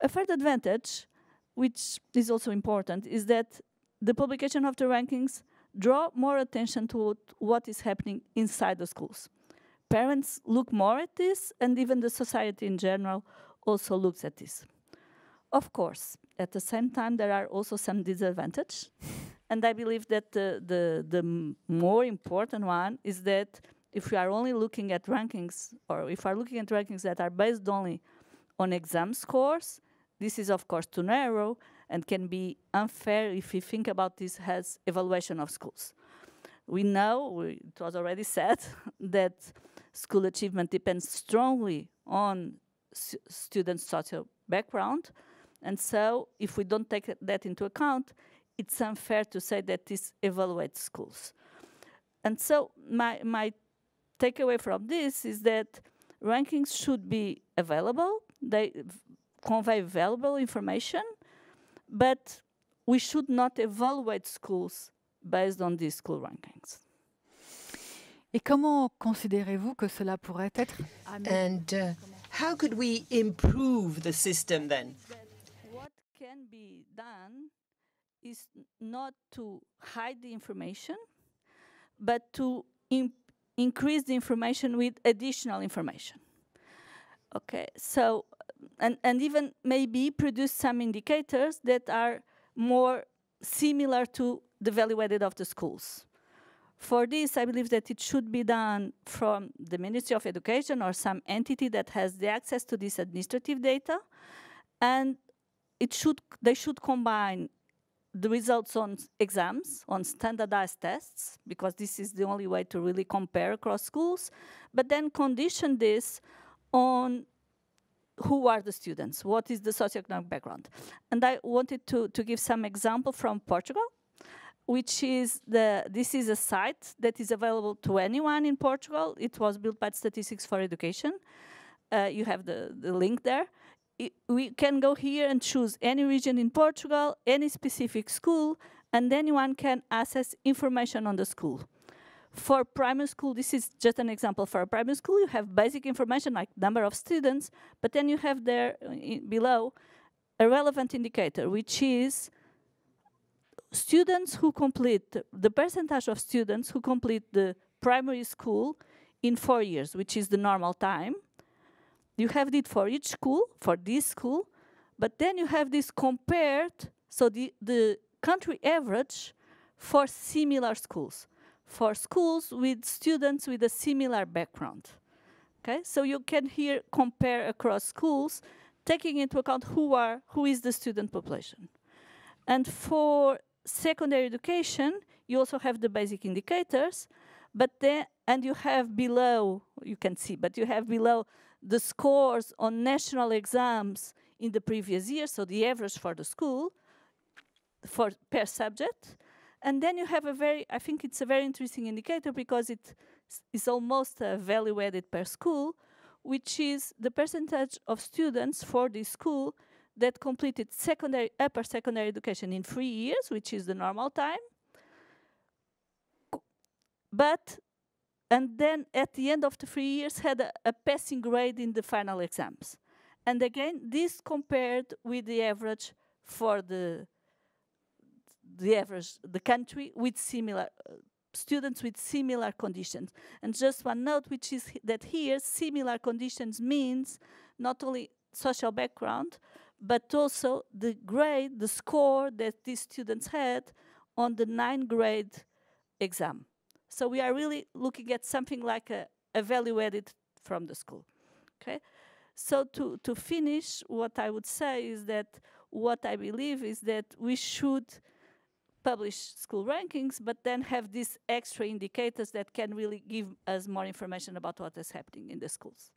A third advantage, which is also important, is that the publication of the rankings draw more attention to what is happening inside the schools. Parents look more at this, and even the society in general also looks at this. Of course, at the same time, there are also some disadvantages. And I believe that the more important one is that if we are only looking at rankings, or if we are looking at rankings that are based only on exam scores, this is, of course, too narrow and can be unfair if we think about this as evaluation of schools. We know, it was already said, that school achievement depends strongly on students' social background. And so if we don't take that into account, it's unfair to say that this evaluates schools. And so my takeaway from this is that rankings should be available. They convey valuable information, but we should not evaluate schools based on these school rankings. Et comment considérez-vous que cela pourrait être amélioré? And how could we improve the system then? What can be done is not to hide the information, but to increase the information with additional information. Okay, so, and even maybe produce some indicators that are more similar to the value added of the schools. For this, I believe that it should be done from the Ministry of Education or some entity that has the access to this administrative data, and they should combine the results on exams, on standardized tests, because this is the only way to really compare across schools, but then condition this on who are the students, what is the socioeconomic background. And I wanted to give some example from Portugal, which is this is a site that is available to anyone in Portugal. It was built by Statistics for Education. You have the link there. We can go here and choose any region in Portugal, any specific school, and anyone can access information on the school. For primary school, this is just an example. For a primary school, you have basic information like number of students, but then you have there below a relevant indicator, which is students who complete, the percentage of students who complete the primary school in 4 years, which is the normal time. You have it for each school, for this school, but then you have this compared, so the country average for similar schools, for schools with students with a similar background. Okay, so you can here compare across schools, taking into account who is the student population. And for secondary education, you also have the basic indicators, but then, and you have below, you can see, but you have below the scores on national exams in the previous year, so the average for the school, per subject. And then you have I think it's a very interesting indicator because it is almost a value added per school, which is the percentage of students for this school that completed upper secondary education in 3 years, which is the normal time. And then at the end of the 3 years had a passing grade in the final exams. And again, this compared with the average for the country with similar students with similar conditions. And just one note, which is that here similar conditions means not only social background, but also the grade, the score that these students had on the 9th grade exam. So we are really looking at something like a value added from the school. Okay. So to finish, what I would say is that what I believe is that we should publish school rankings, but then have these extra indicators that can really give us more information about what is happening in the schools.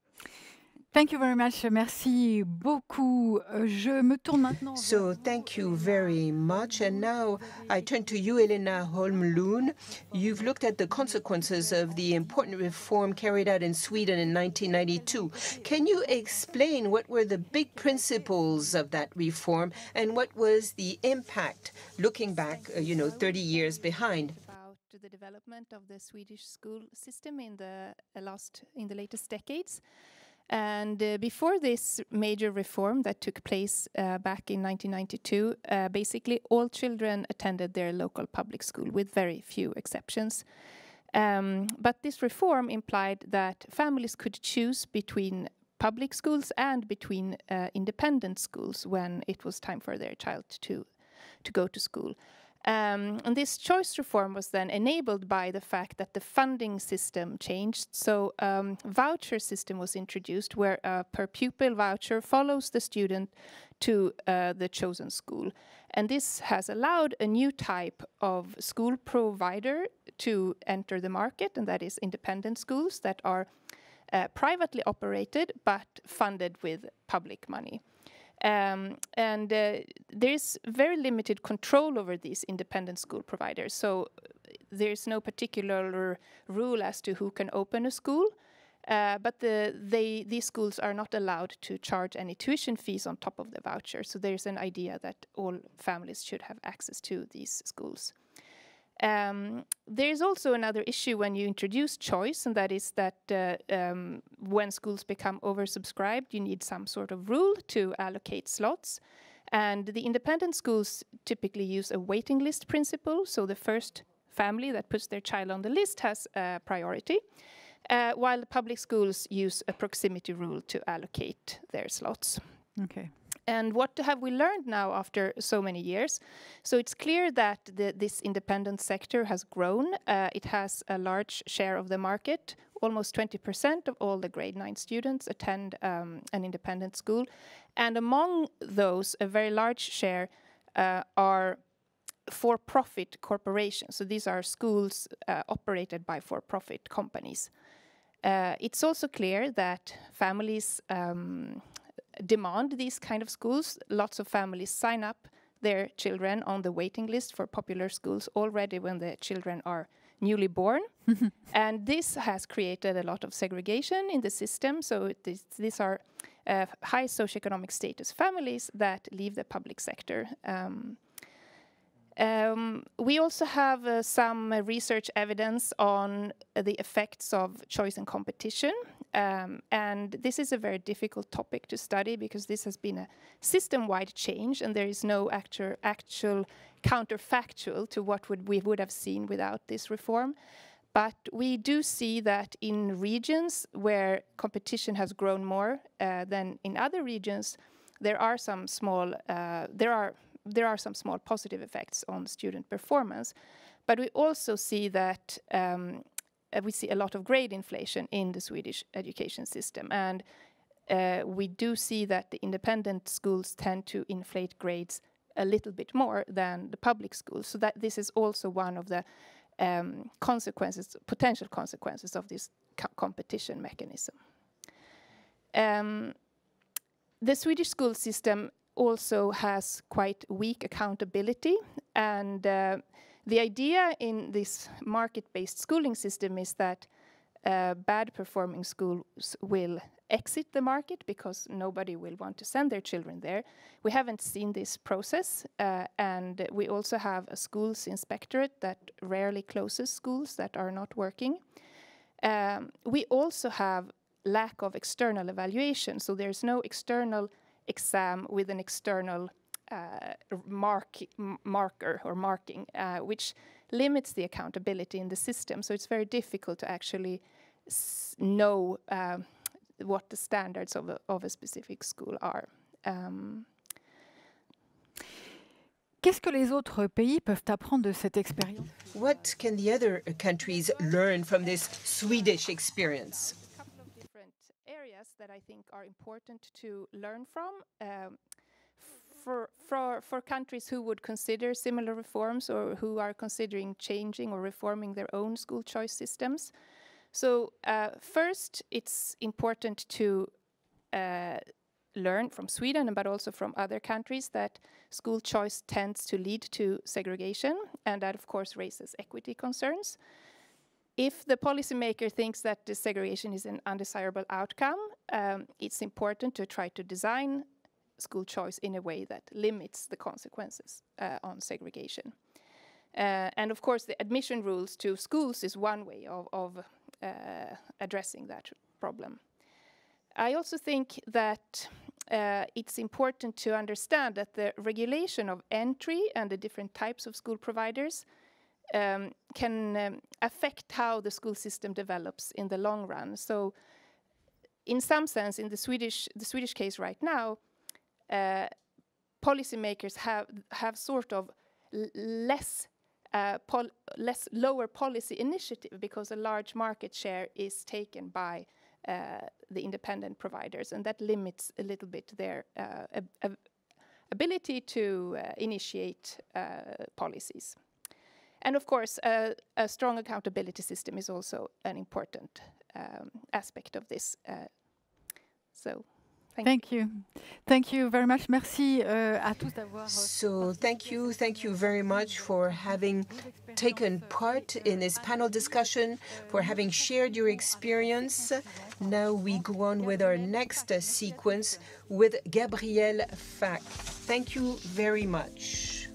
Thank you very much. Merci beaucoup. Je me tourne maintenant. So thank you very much. And now I turn to you, Elena Holmlund. You've looked at the consequences of the important reform carried out in Sweden in 1992. Can you explain what were the big principles of that reform and what was the impact looking back, 30 years behind? To the development of the Swedish school system in the latest decades. And before this major reform that took place back in 1992, basically all children attended their local public school with very few exceptions. But this reform implied that families could choose between public schools and between independent schools when it was time for their child to go to school. And this choice reform was then enabled by the fact that the funding system changed. So voucher system was introduced where a per pupil voucher follows the student to the chosen school. And this has allowed a new type of school provider to enter the market, and that is independent schools that are privately operated but funded with public money. There's very limited control over these independent school providers. So there's no particular rule as to who can open a school, but these schools are not allowed to charge any tuition fees on top of the voucher. So there's an idea that all families should have access to these schools. There's also another issue when you introduce choice, and that is that when schools become oversubscribed, you need some sort of rule to allocate slots. And the independent schools typically use a waiting list principle, so the first family that puts their child on the list has priority, while the public schools use a proximity rule to allocate their slots. Okay. And what have we learned now after so many years? So it's clear that this independent sector has grown. It has a large share of the market. Almost 20% of all the grade 9 students attend an independent school. And among those, a very large share are for-profit corporations. So these are schools operated by for-profit companies. It's also clear that families demand these kind of schools. Lots of families sign up their children on the waiting list for popular schools already when the children are newly born. And this has created a lot of segregation in the system. So these are high socioeconomic status families that leave the public sector. We also have some research evidence on the effects of choice and competition. And this is a very difficult topic to study because this has been a system-wide change and there is no actual counterfactual to what we would have seen without this reform. But we do see that in regions where competition has grown more than in other regions, there are some small positive effects on student performance. But we also see that we see a lot of grade inflation in the Swedish education system. And we do see that the independent schools tend to inflate grades a little bit more than the public schools. So that this is also one of the potential consequences of this competition mechanism. The Swedish school system also has quite weak accountability, and the idea in this market-based schooling system is that bad performing schools will exit the market because nobody will want to send their children there. We haven't seen this process, and we also have a schools inspectorate that rarely closes schools that are not working. We also have lack of external evaluation, so there's no external exam with an external marker or marking, which limits the accountability in the system. So it's very difficult to actually know what the standards of a specific school are. Qu'est-ce que les autres pays peuvent apprendre de cette expérience? What can the other countries learn from this Swedish experience? A couple of different areas that I think are important to learn from for countries who would consider similar reforms or who are considering changing or reforming their own school choice systems. So first, it's important to learn from Sweden, but also from other countries, that school choice tends to lead to segregation, and that, of course, raises equity concerns. If the policymaker thinks that the segregation is an undesirable outcome, it's important to try to design school choice in a way that limits the consequences on segregation. And of course, the admission rules to schools is one way of addressing that problem. I also think that it's important to understand that the regulation of entry and the different types of school providers can affect how the school system develops in the long run. So in some sense, in the Swedish case right now, policymakers have sort of less lower policy initiative, because a large market share is taken by the independent providers, and that limits a little bit their ability to initiate policies. And of course, a strong accountability system is also an important aspect of this. So. Thank you. Thank you very much. Merci à tous d'avoir. So thank you very much for having taken part in this panel discussion, for having shared your experience. Now we go on with our next sequence with Gabrielle Fack. Thank you very much.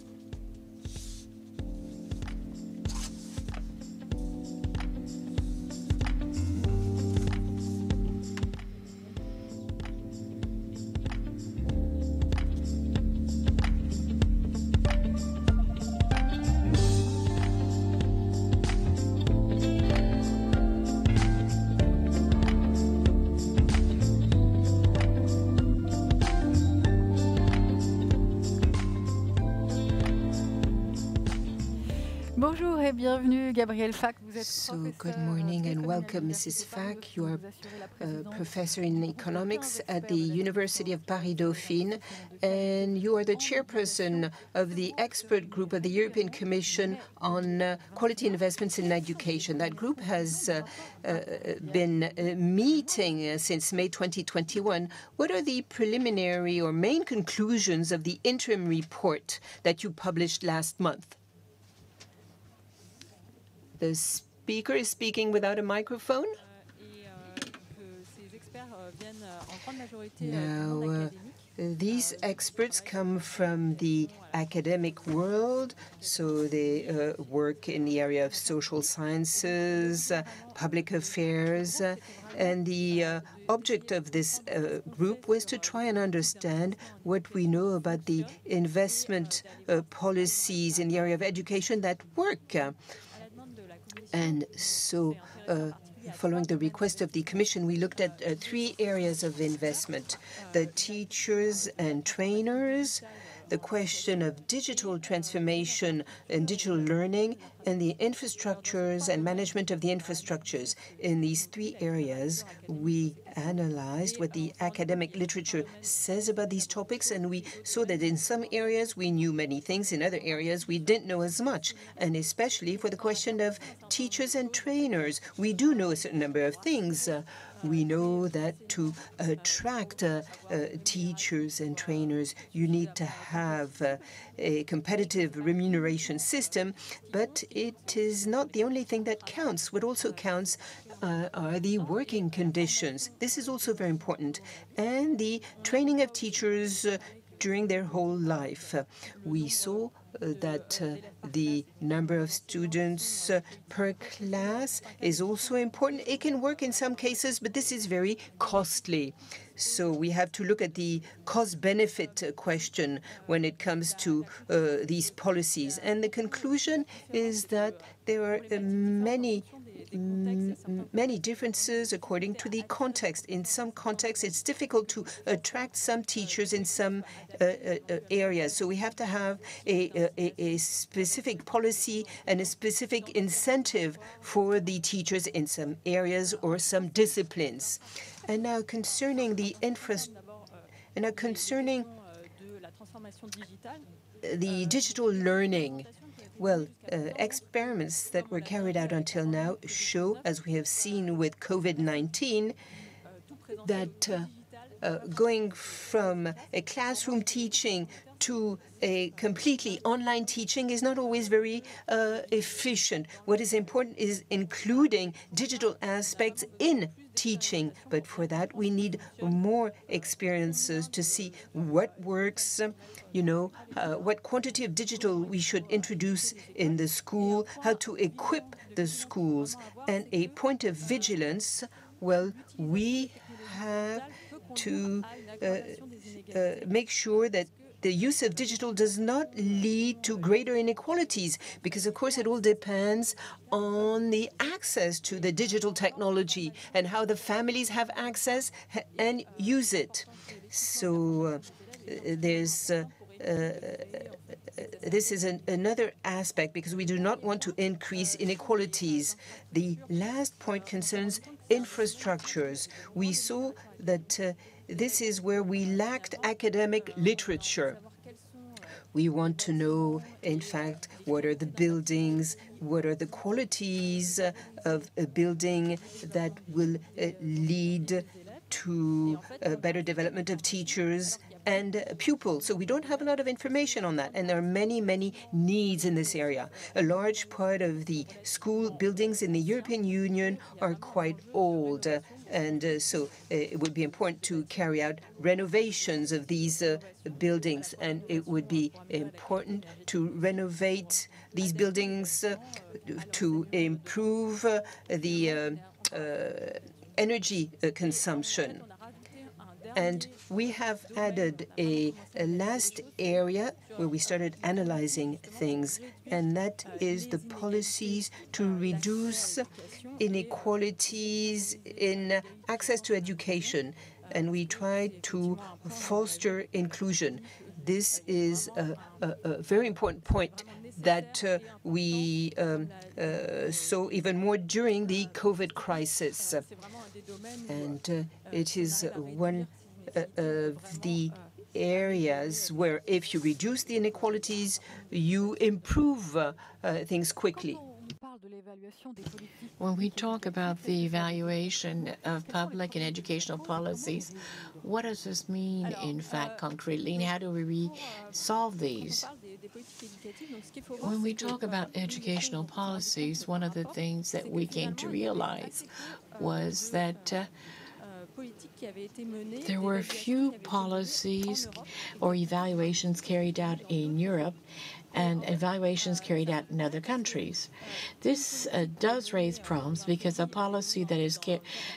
Bonjour et bienvenue, Gabrielle Fack. Vous êtes So, good morning and welcome, Mrs. Fack. You are a professor in economics at the University of Paris-Dauphine, and you are the chairperson of the expert group of the European Commission on quality investments in education. That group has been meeting since May 2021. What are the preliminary or main conclusions of the interim report that you published last month? The speaker is speaking without a microphone. Now, these experts come from the academic world, so they work in the area of social sciences, public affairs, and the object of this group was to try and understand what we know about the investment policies in the area of education that work. And so, following the request of the Commission, we looked at 3 areas of investment: the teachers and trainers, the question of digital transformation and digital learning, and the infrastructures and management of the infrastructures. In these 3 areas, we analyzed what the academic literature says about these topics, and we saw that in some areas we knew many things, in other areas we didn't know as much. And especially for the question of teachers and trainers, we do know a certain number of things. We know that to attract teachers and trainers, you need to have a competitive remuneration system, but it is not the only thing that counts. What also counts are the working conditions. This is also very important. And the training of teachers during their whole life. We saw that the number of students per class is also important. It can work in some cases, but this is very costly. So we have to look at the cost-benefit question when it comes to these policies. And the conclusion is that there are many many differences according to the context. In some contexts, it's difficult to attract some teachers in some areas. So we have to have a specific policy and a specific incentive for the teachers in some areas or some disciplines. And now concerning the the digital learning, well, experiments that were carried out until now show, as we have seen with COVID-19, that going from a classroom teaching to a completely online teaching is not always very efficient. What is important is including digital aspects in teaching, but for that we need more experiences to see what works, what quantity of digital we should introduce in the school, how to equip the schools. And a point of vigilance, well, we have to make sure that the use of digital does not lead to greater inequalities, because, of course, it all depends on the access to the digital technology and how the families have access and use it. So this is another aspect, because we do not want to increase inequalities. The last point concerns infrastructures. We saw that this is where we lacked academic literature. We want to know, in fact, what are the buildings, what are the qualities of a building that will lead to better development of teachers and pupils. So we don't have a lot of information on that, and there are many, many needs in this area. A large part of the school buildings in the European Union are quite old, and so it would be important to carry out renovations of these buildings, and it would be important to renovate these buildings to improve the energy consumption. And we have added a last area where we started analyzing things, and that is the policies to reduce inequalities in access to education. And we tried to foster inclusion. This is a very important point that we saw even more during the COVID crisis. And it is one of the areas where if you reduce the inequalities, you improve things quickly. When we talk about the evaluation of public and educational policies, what does this mean, in fact, concretely, and how do we solve these? When we talk about educational policies, one of the things that we came to realize was that there were few policies or evaluations carried out in Europe and evaluations carried out in other countries. This does raise problems, because a policy that is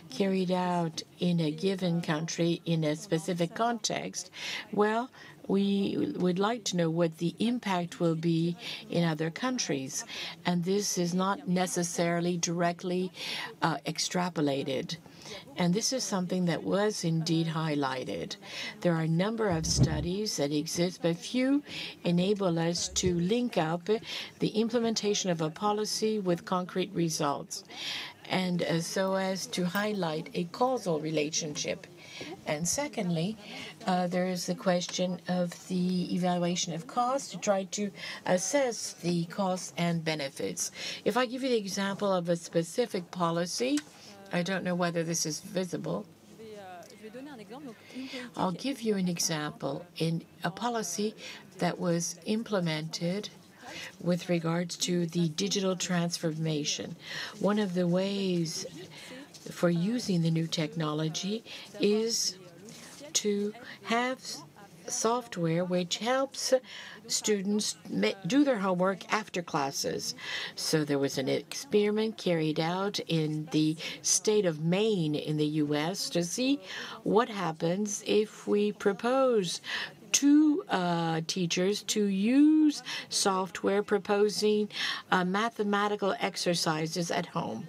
carried out in a given country in a specific context, well, we would like to know what the impact will be in other countries, and this is not necessarily directly extrapolated. And this is something that was indeed highlighted. There are a number of studies that exist, but few enable us to link up the implementation of a policy with concrete results, and so as to highlight a causal relationship. And secondly, there is the question of the evaluation of costs to try to assess the costs and benefits. If I give you the example of a specific policy, I don't know whether this is visible. I'll give you an example in a policy that was implemented with regards to the digital transformation. One of the ways for using the new technology is to have software which helps students do their homework after classes. So there was an experiment carried out in the state of Maine in the U.S. to see what happens if we propose to teachers to use software proposing mathematical exercises at home.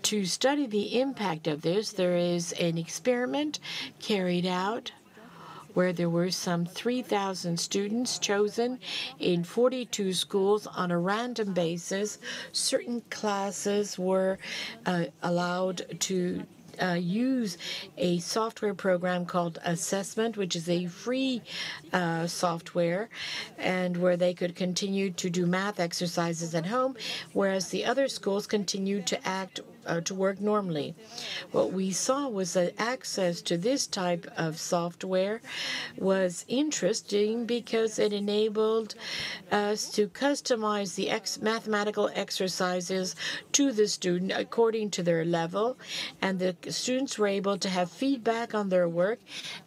To study the impact of this, there is an experiment carried out where there were some 3,000 students chosen in 42 schools on a random basis. Certain classes were allowed to use a software program called Assessment, which is a free software, and where they could continue to do math exercises at home, whereas the other schools continued to work normally. What we saw was that access to this type of software was interesting because it enabled us to customize the mathematical exercises to the student according to their level, and the students were able to have feedback on their work,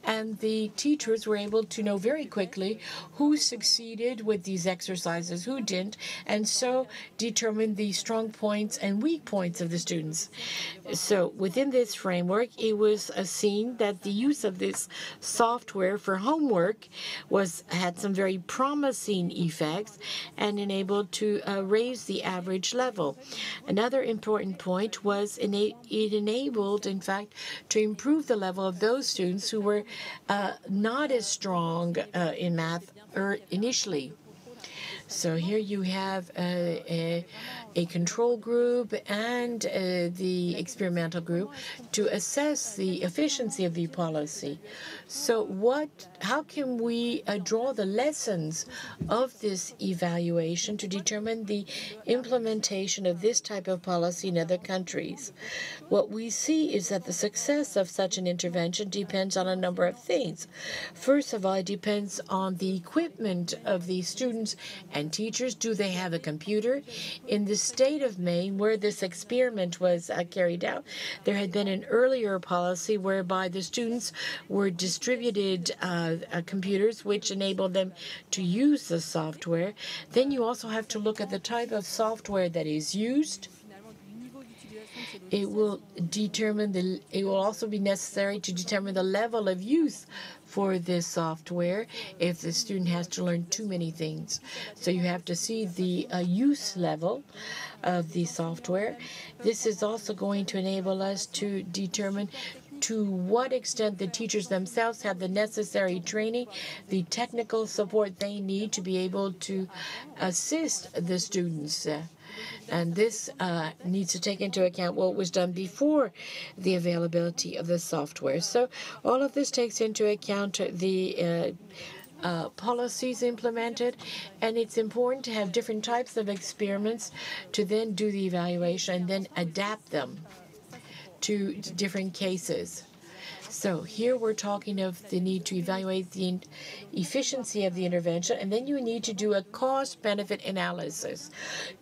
and the teachers were able to know very quickly who succeeded with these exercises, who didn't, and so determine the strong points and weak points of the students. So within this framework, it was seen that the use of this software for homework had some very promising effects and enabled to raise the average level. Another important point was it enabled, in fact, to improve the level of those students who were not as strong in math initially. So here you have a control group and the experimental group to assess the efficiency of the policy. So how can we draw the lessons of this evaluation to determine the implementation of this type of policy in other countries? What we see is that the success of such an intervention depends on a number of things. First of all, it depends on the equipment of the students and teachers. Do they have a computer? In the state of Maine, where this experiment was carried out, there had been an earlier policy whereby the students were distributed computers, which enabled them to use the software. Then you also have to look at the type of software that is used. It will also be necessary to determine the level of use for this software if the student has to learn too many things. So you have to see the use level of the software. This is also going to enable us to determine to what extent the teachers themselves have the necessary training, the technical support they need to be able to assist the students. And this needs to take into account what was done before the availability of the software. So all of this takes into account the policies implemented, and it's important to have different types of experiments to then do the evaluation and then adapt them to different cases. So here we're talking of the need to evaluate the efficiency of the intervention, and then you need to do a cost-benefit analysis.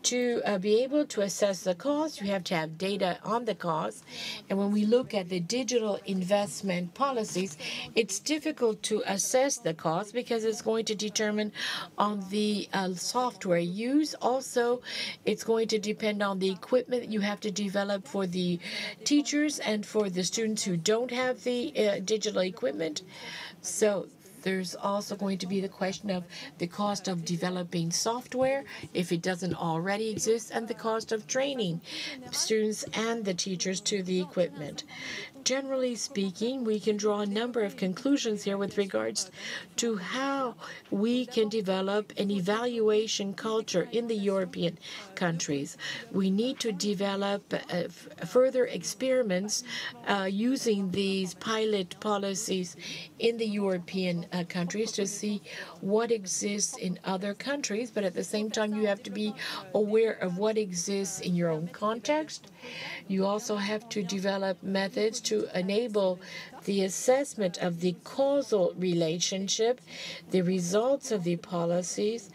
To be able to assess the cost, you have to have data on the cost. And when we look at the digital investment policies, it's difficult to assess the cost because it's going to determine on the software used. Also, it's going to depend on the equipment that you have to develop for the teachers and for the students who don't have the digital equipment. So there's also going to be the question of the cost of developing software if it doesn't already exist, and the cost of training students and the teachers to the equipment. Generally speaking, we can draw a number of conclusions here with regards to how we can develop an evaluation culture in the European countries. We need to develop further experiments using these pilot policies in the European countries to see what exists in other countries, but at the same time you have to be aware of what exists in your own context. You also have to develop methods to enable the assessment of the causal relationship, the results of the policies,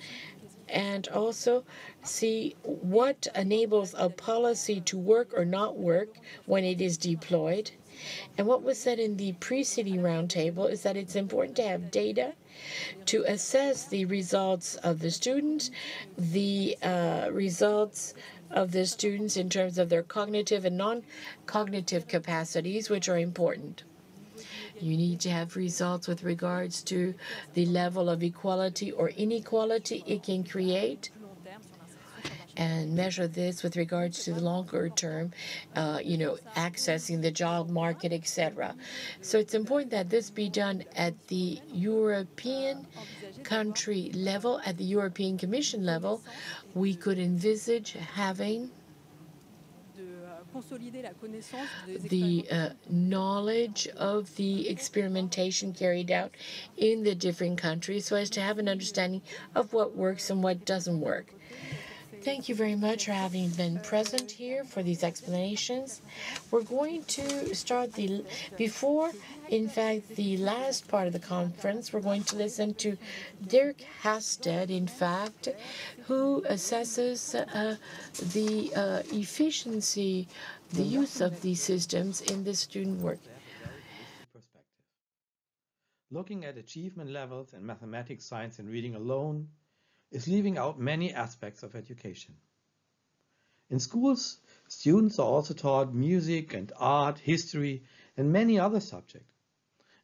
and also see what enables a policy to work or not work when it is deployed. And what was said in the preceding roundtable is that it's important to have data to assess the results of the students, the results of the students in terms of their cognitive and non-cognitive capacities, which are important. You need to have results with regards to the level of equality or inequality it can create, and measure this with regards to the longer term, accessing the job market, etc. So it's important that this be done at the European country level, at the European Commission level. We could envisage having the knowledge of the experimentation carried out in the different countries so as to have an understanding of what works and what doesn't work. Thank you very much for having been present here for these explanations. We're going to start before, in fact, the last part of the conference, we're going to listen to Dirk Hasted, in fact, who assesses the efficiency, the use of these systems in the student work. Looking at achievement levels in mathematics, science, and reading alone is leaving out many aspects of education. In schools, students are also taught music and art, history, and many other subjects.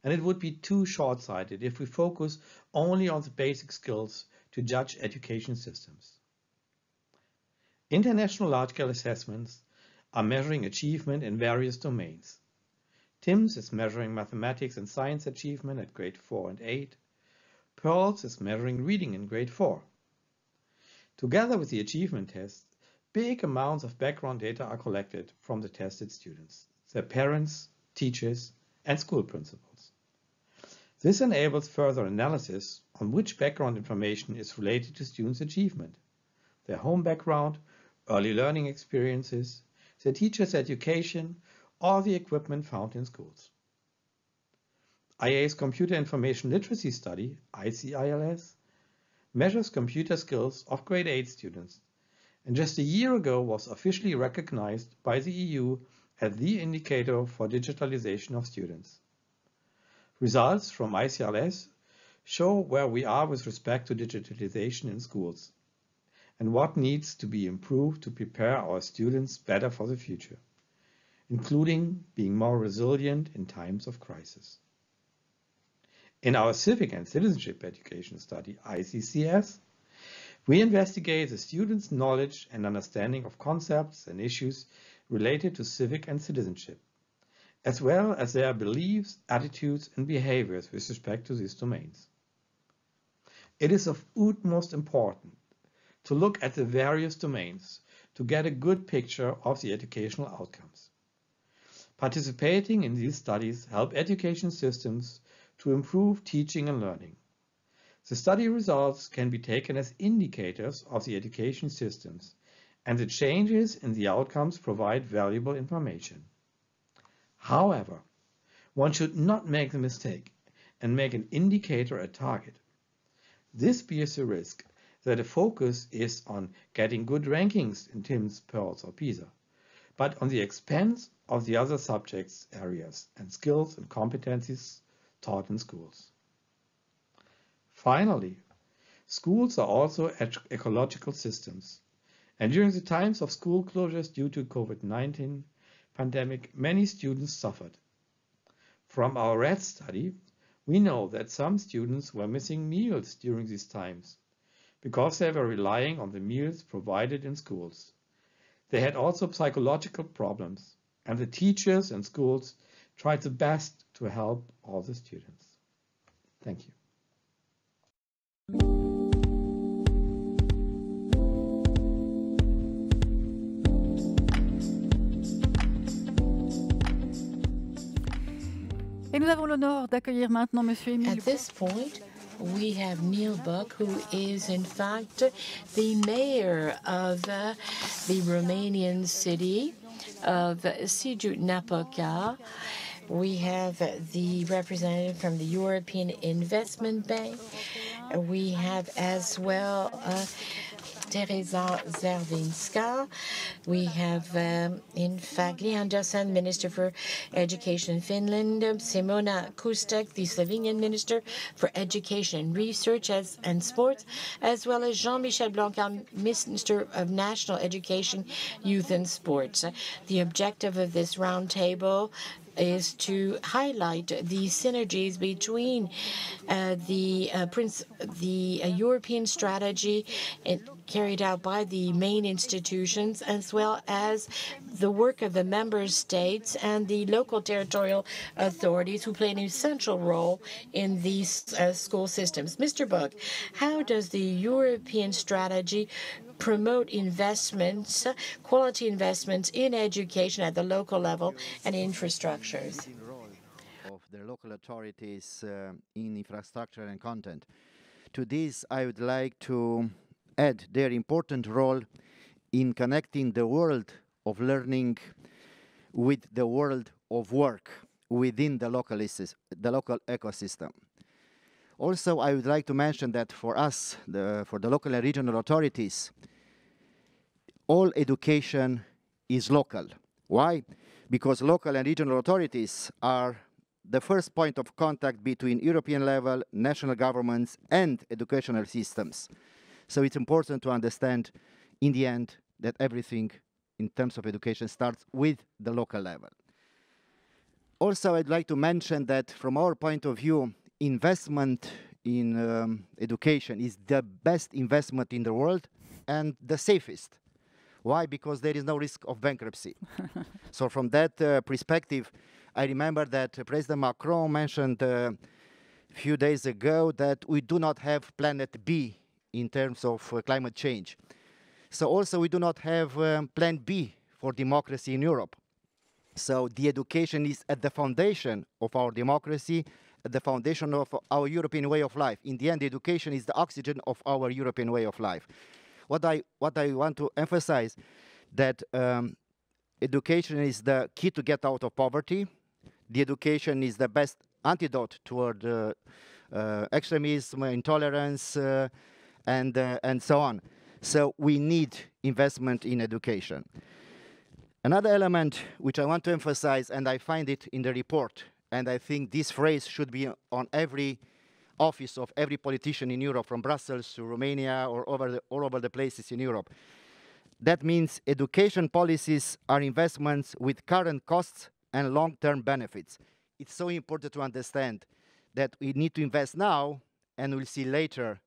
And it would be too short-sighted if we focus only on the basic skills to judge education systems. International large-scale assessments are measuring achievement in various domains. TIMSS is measuring mathematics and science achievement at grade 4 and 8. PEARLS is measuring reading in grade 4. Together with the achievement tests, big amounts of background data are collected from the tested students, their parents, teachers, and school principals. This enables further analysis on which background information is related to students' achievement, their home background, early learning experiences, their teachers' education, or the equipment found in schools. IA's Computer Information Literacy Study, ICILS, measures computer skills of grade 8 students, and just a year ago was officially recognized by the EU as the indicator for digitalization of students. Results from ICILS show where we are with respect to digitalization in schools and what needs to be improved to prepare our students better for the future, including being more resilient in times of crisis. In our Civic and Citizenship Education Study, ICCS, we investigate the students' knowledge and understanding of concepts and issues related to civic and citizenship, as well as their beliefs, attitudes, and behaviors with respect to these domains. It is of utmost importance to look at the various domains to get a good picture of the educational outcomes. Participating in these studies help education systems to improve teaching and learning. The study results can be taken as indicators of the education systems, and the changes in the outcomes provide valuable information. However, one should not make the mistake and make an indicator a target. This bears the risk that the focus is on getting good rankings in TIMSS, PEARLS, or PISA, but on the expense of the other subjects areas and skills and competencies taught in schools. Finally, schools are also ecological systems, and during the times of school closures due to COVID-19 pandemic, many students suffered. From our RED study, we know that some students were missing meals during these times because they were relying on the meals provided in schools. They had also psychological problems, and the teachers and schools tried the best to help all the students. Thank you. Et nous avons l'honneur d'accueillir maintenant Monsieur Émile. At this point, we have Neil Buck, who is in fact the mayor of the Romanian city of Sighiu-Napoca. We have the representative from the European Investment Bank. We have as well Teresa Zervinska. We have, in fact, Lee Anderson, Minister for Education in Finland, Simona Kustek, the Slovenian Minister for Education and Research and Sports, as well as Jean-Michel Blanquer, Minister of National Education, Youth and Sports. The objective of this roundtable is to highlight the synergies between the European strategy carried out by the main institutions, as well as the work of the member states and the local territorial authorities who play an essential role in these school systems. Mr. Buck, how does the European strategy promote investments, quality investments in education at the local level and infrastructures? Of the local authorities in infrastructure and content. To this, I would like to add their important role in connecting the world of learning with the world of work within the local ecosystem. Also, I would like to mention that for us, for the local and regional authorities, all education is local. Why? Because local and regional authorities are the first point of contact between European level, national governments, and educational systems. So it's important to understand, in the end, that everything in terms of education starts with the local level. Also, I'd like to mention that from our point of view, investment in education is the best investment in the world and the safest. Why? Because there is no risk of bankruptcy. So from that perspective, I remember that President Macron mentioned a few days ago that we do not have planet B in terms of climate change. So also we do not have plan B for democracy in Europe. So the education is at the foundation of our democracy, at the foundation of our European way of life. In the end, education is the oxygen of our European way of life. What I want to emphasize that education is the key to get out of poverty. The education is the best antidote toward extremism, intolerance, and so on. So we need investment in education. Another element which I want to emphasize, and I find it in the report, and I think this phrase should be on every office of every politician in Europe, from Brussels to Romania or all over the places in Europe. That means education policies are investments with current costs and long-term benefits. It's so important to understand that we need to invest now, and we'll see later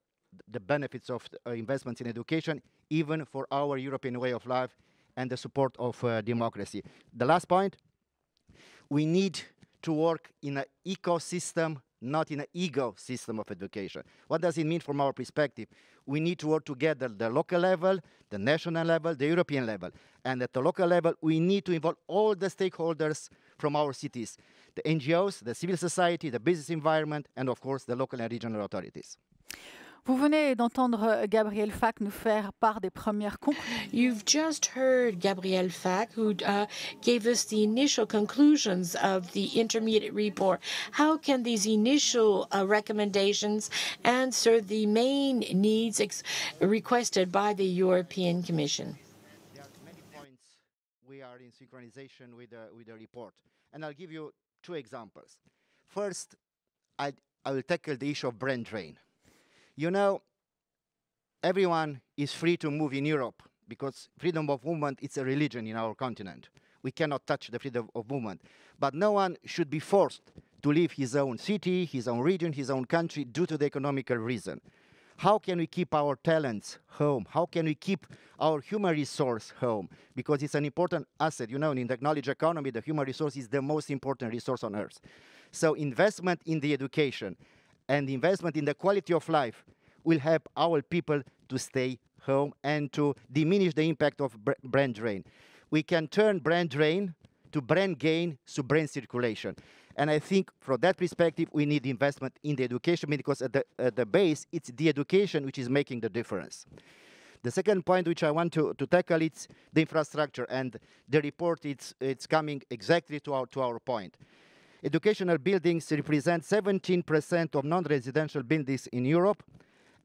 the benefits of investments in education, even for our European way of life and the support of democracy. The last point, we need to work in an ecosystem, not in an ego system of education. What does it mean from our perspective? We need to work together the local level, the national level, the European level. And at the local level, we need to involve all the stakeholders from our cities, the NGOs, the civil society, the business environment, and of course, the local and regional authorities. Vous venez d'entendre Gabriel Fack nous faire part des premières conclusions. You've just heard Gabriel Fack, who gave us the initial conclusions of the intermediate report. How can these initial recommendations answer the main needs requested by the European Commission? There are many points we are in synchronization with the report. And I'll give you two examples. First, I will tackle the issue of brain drain. You know, everyone is free to move in Europe because freedom of movement is a religion in our continent. We cannot touch the freedom of movement. But no one should be forced to leave his own city, his own region, his own country due to the economical reason. How can we keep our talents home? How can we keep our human resource home? Because it's an important asset. You know, in the knowledge economy, the human resource is the most important resource on earth. So investment in the education and investment in the quality of life will help our people to stay home and to diminish the impact of brain drain. We can turn brain drain to brain gain to brain circulation. And I think from that perspective, we need investment in the education because at the base, it's the education which is making the difference. The second point which I want to tackle is the infrastructure, and the report it's coming exactly to our point. Educational buildings represent 17% of non-residential buildings in Europe,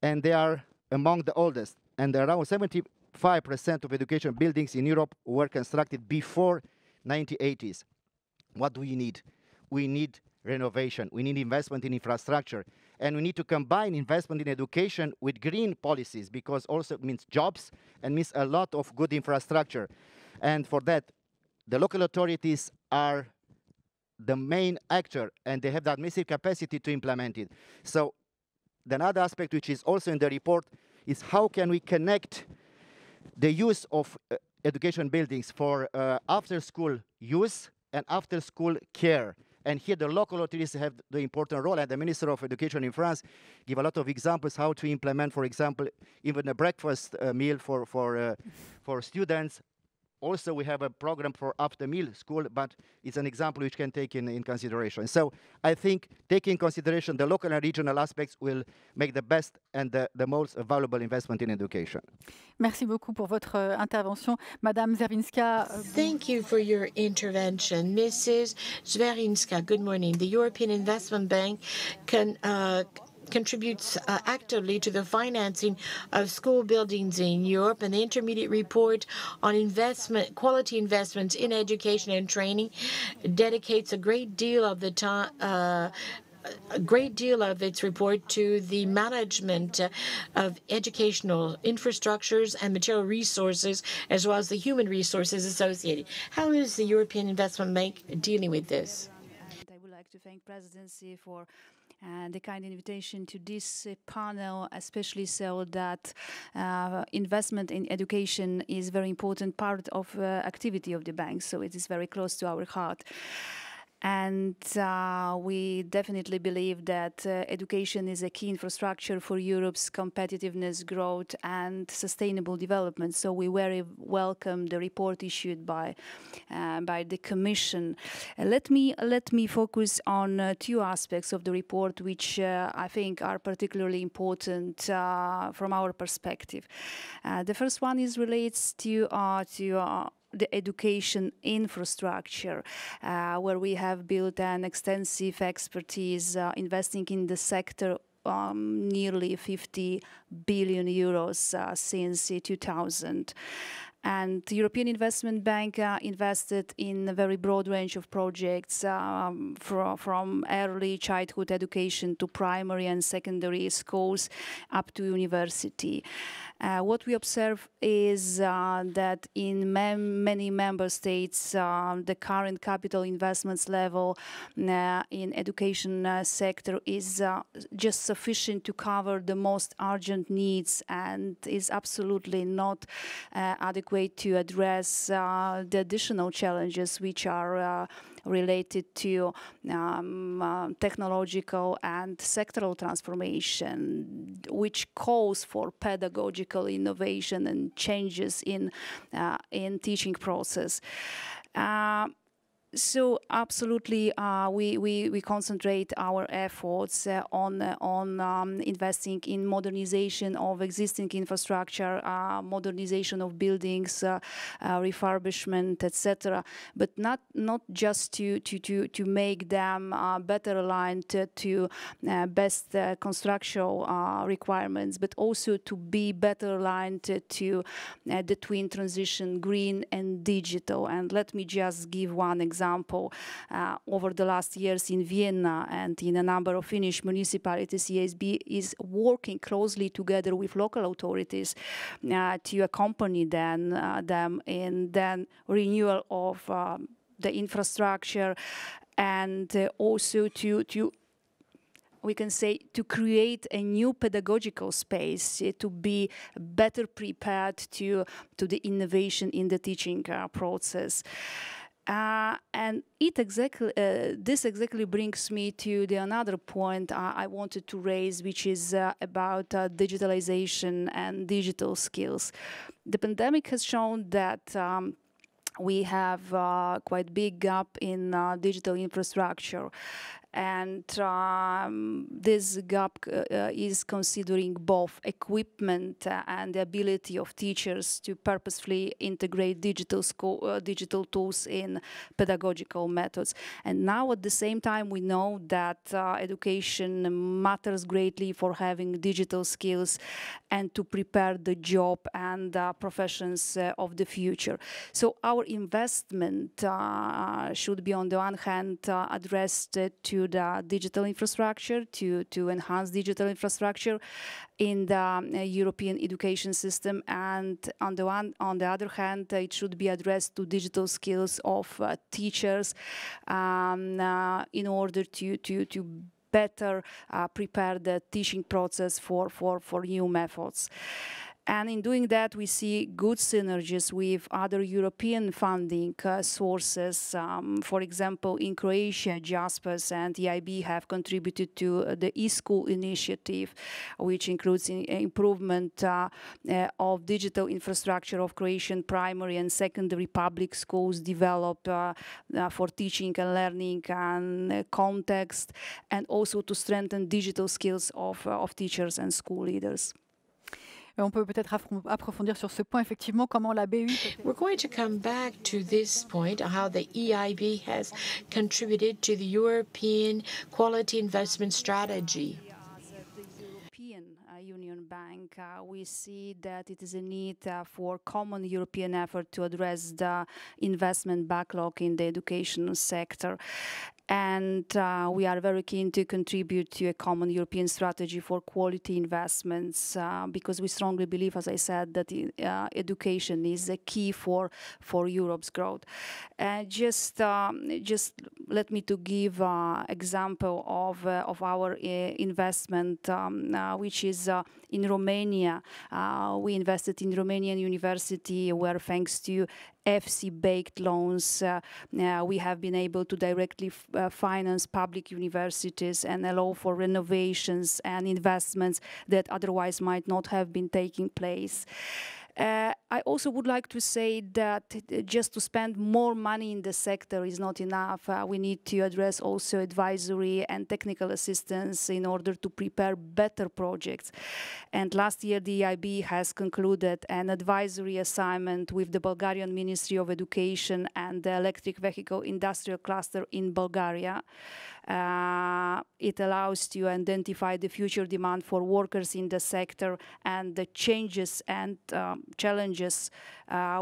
and they are among the oldest. And around 75% of education buildings in Europe were constructed before 1980s. What do we need? We need renovation. We need investment in infrastructure. And we need to combine investment in education with green policies, because also it means jobs and means a lot of good infrastructure. And for that, the local authorities are the main actor, and they have the administrative capacity to implement it. So another aspect which is also in the report is how can we connect the use of education buildings for after-school use and after-school care. And here the local authorities have the important role, and the Minister of Education in France give a lot of examples how to implement, for example, even a breakfast meal for students. Also, we have a program for after-meal school, but it's an example which can take in consideration. So I think taking in consideration the local and regional aspects will make the best and the most valuable investment in education. Merci beaucoup pour votre intervention. Madame Zerwinska. Thank you for your intervention. Mrs. Zverinska, good morning. The European Investment Bank contributes actively to the financing of school buildings in Europe, and the intermediate report on quality investments in education and training dedicates a great deal of the time a great deal of its report to the management of educational infrastructures and material resources, as well as the human resources associated. How is the European Investment Bank dealing with this? And I would like to thank Presidency for the kind invitation to this panel, especially so that investment in education is a very important part of activity of the bank, so it is very close to our heart. And we definitely believe that education is a key infrastructure for Europe's competitiveness, growth, and sustainable development. So we very welcome the report issued by the Commission. Let me focus on two aspects of the report, which I think are particularly important from our perspective. The first one relates to the education infrastructure, where we have built an extensive expertise investing in the sector, nearly 50 billion euros since 2000. And the European Investment Bank invested in a very broad range of projects, from early childhood education to primary and secondary schools up to university. What we observe is that in many member states, the current capital investments level in education sector is just sufficient to cover the most urgent needs and is absolutely not adequate to address the additional challenges which are related to technological and sectoral transformation, which calls for pedagogical innovation and changes in teaching process. So absolutely, we concentrate our efforts on investing in modernization of existing infrastructure, modernization of buildings, refurbishment, etc. But not just to make them better aligned to best constructional requirements, but also to be better aligned to the twin transition, green and digital. And let me just give one example. Over the last years in Vienna and in a number of Finnish municipalities, ESB is working closely together with local authorities to accompany them in the renewal of the infrastructure, and also to we can say to create a new pedagogical space to be better prepared to the innovation in the teaching process. And this exactly brings me to another point I wanted to raise, which is about digitalization and digital skills. The pandemic has shown that we have quite big gap in digital infrastructure. And this gap is considering both equipment and the ability of teachers to purposefully integrate digital tools in pedagogical methods. And now at the same time, we know that education matters greatly for having digital skills and to prepare the job and professions of the future. So our investment should be, on the one hand, addressed to to the digital infrastructure, to enhance digital infrastructure in the European education system, and on the other hand, it should be addressed to digital skills of teachers in order to better prepare the teaching process for new methods. And in doing that, we see good synergies with other European funding sources. For example, in Croatia, JASPERS and EIB have contributed to the e-school initiative, which includes improvement of digital infrastructure of Croatian primary and secondary public schools developed for teaching and learning and context, and also to strengthen digital skills of teachers and school leaders. On peut peut-être approfondir sur ce point, effectivement, comment la BEI... We're going to come back to this point, how the EIB has contributed to the European Quality Investment Strategy. Union Bank, we see that it is a need for common European effort to address the investment backlog in the education sector. And we are very keen to contribute to a common European strategy for quality investments because we strongly believe, as I said, that education is a key for Europe's growth. Just let me to give example of our investment, which is in Romania. We invested in Romanian University, where thanks to FC-based loans, we have been able to directly finance public universities and allow for renovations and investments that otherwise might not have been taking place. I also would like to say that just to spend more money in the sector is not enough. We need to address also advisory and technical assistance in order to prepare better projects. And last year, the EIB has concluded an advisory assignment with the Bulgarian Ministry of Education and the electric vehicle industrial cluster in Bulgaria. It allows to identify the future demand for workers in the sector and the changes and challenges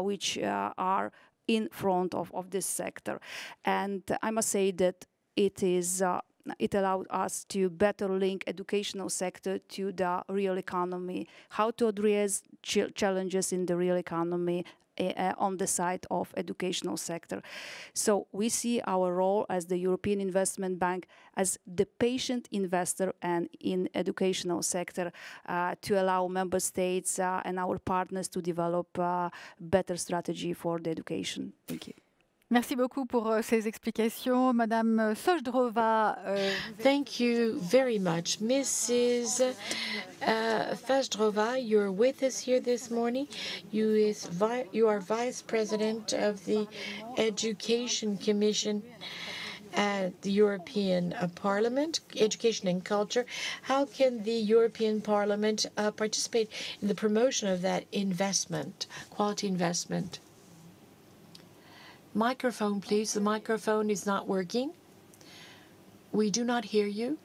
which are in front of this sector. And I must say that it allowed us to better link educational sector to the real economy, how to address challenges in the real economy on the side of educational sector. So we see our role as the European Investment Bank as the patient investor and in educational sector to allow member states and our partners to develop better strategy for the education. Thank you. Merci beaucoup pour ces explications. Madame Sojdrova. Thank you very much. Mrs. Sojdrova, you're with us here this morning. You are Vice President of the Education Commission at the European Parliament, Education and Culture. How can the European Parliament participate in the promotion of that investment, quality investment? Microphone, please. The microphone is not working. We do not hear you.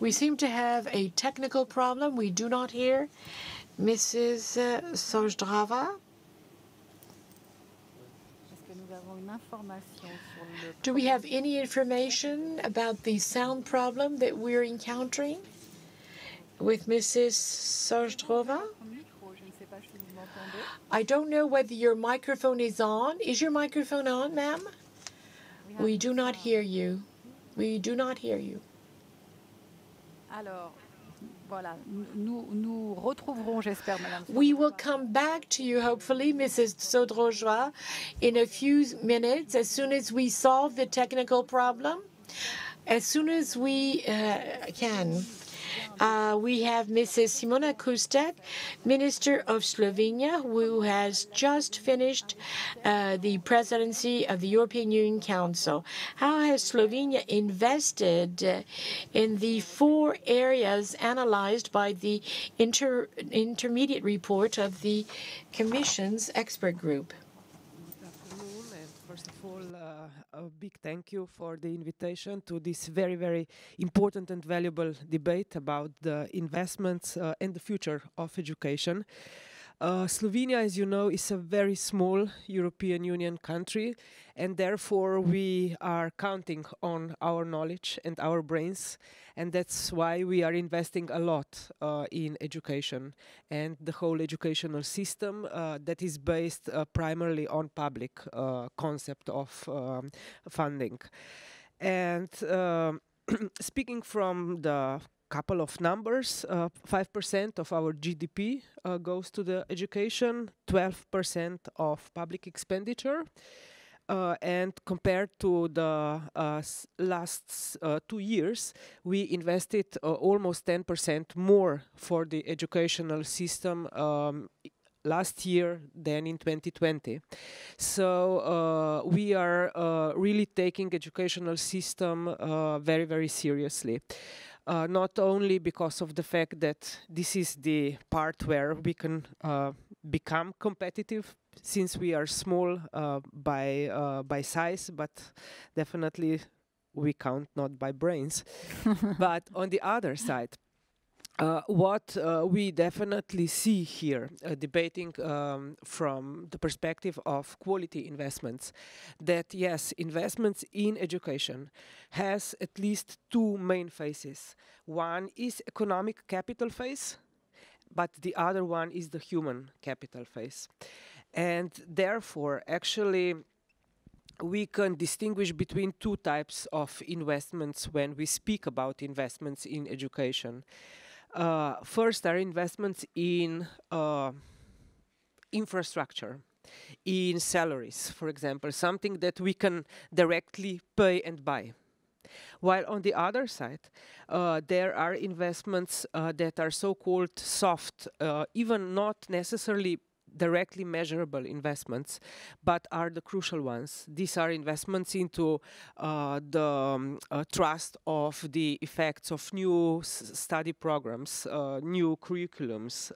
We seem to have a technical problem. We do not hear Mrs. Sojdrova. Do we have any information about the sound problem that we're encountering with Mrs. Sojdrova? I don't know whether your microphone is on. Is your microphone on, ma'am? We do not hear you. We do not hear you. We will come back to you, hopefully, Mrs. Sojdrova, in a few minutes, as soon as we solve the technical problem, as soon as we can. We have Mrs. Simona Kustek, Minister of Slovenia, who has just finished the presidency of the European Union Council. How has Slovenia invested in the 4 areas analyzed by the intermediate report of the Commission's expert group? First of all, a big thank you for the invitation to this very, very important and valuable debate about the investments and the future of education. Slovenia, as you know, is a very small European Union country, and therefore we are counting on our knowledge and our brains, and that's why we are investing a lot in education and the whole educational system that is based primarily on public concept of funding. And speaking from the couple of numbers, 5% of our GDP goes to the education, 12% of public expenditure. And compared to the last 2 years, we invested almost 10% more for the educational system last year than in 2020. So we are really taking educational system very, very seriously. Not only because of the fact that this is the part where we can become competitive, since we are small by size, but definitely we count not by brains. But on the other side, what we definitely see here, debating from the perspective of quality investments, that yes, investments in education has at least two main phases. One is economic capital phase, but the other one is the human capital phase. And therefore, actually, we can distinguish between two types of investments when we speak about investments in education. First are investments in infrastructure, in salaries, for example, something that we can directly pay and buy. While on the other side, there are investments that are so-called soft, even not necessarily directly measurable investments, but are the crucial ones. These are investments into the trust of the effects of new study programs, new curriculums,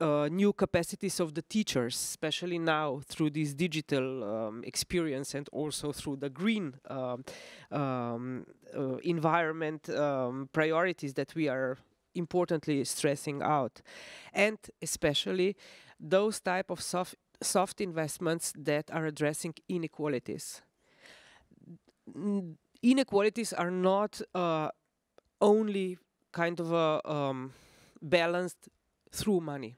new capacities of the teachers, especially now through this digital experience and also through the green environment priorities that we are importantly stressing out. And especially those type of soft investments that are addressing inequalities. Inequalities are not only kind of balanced through money.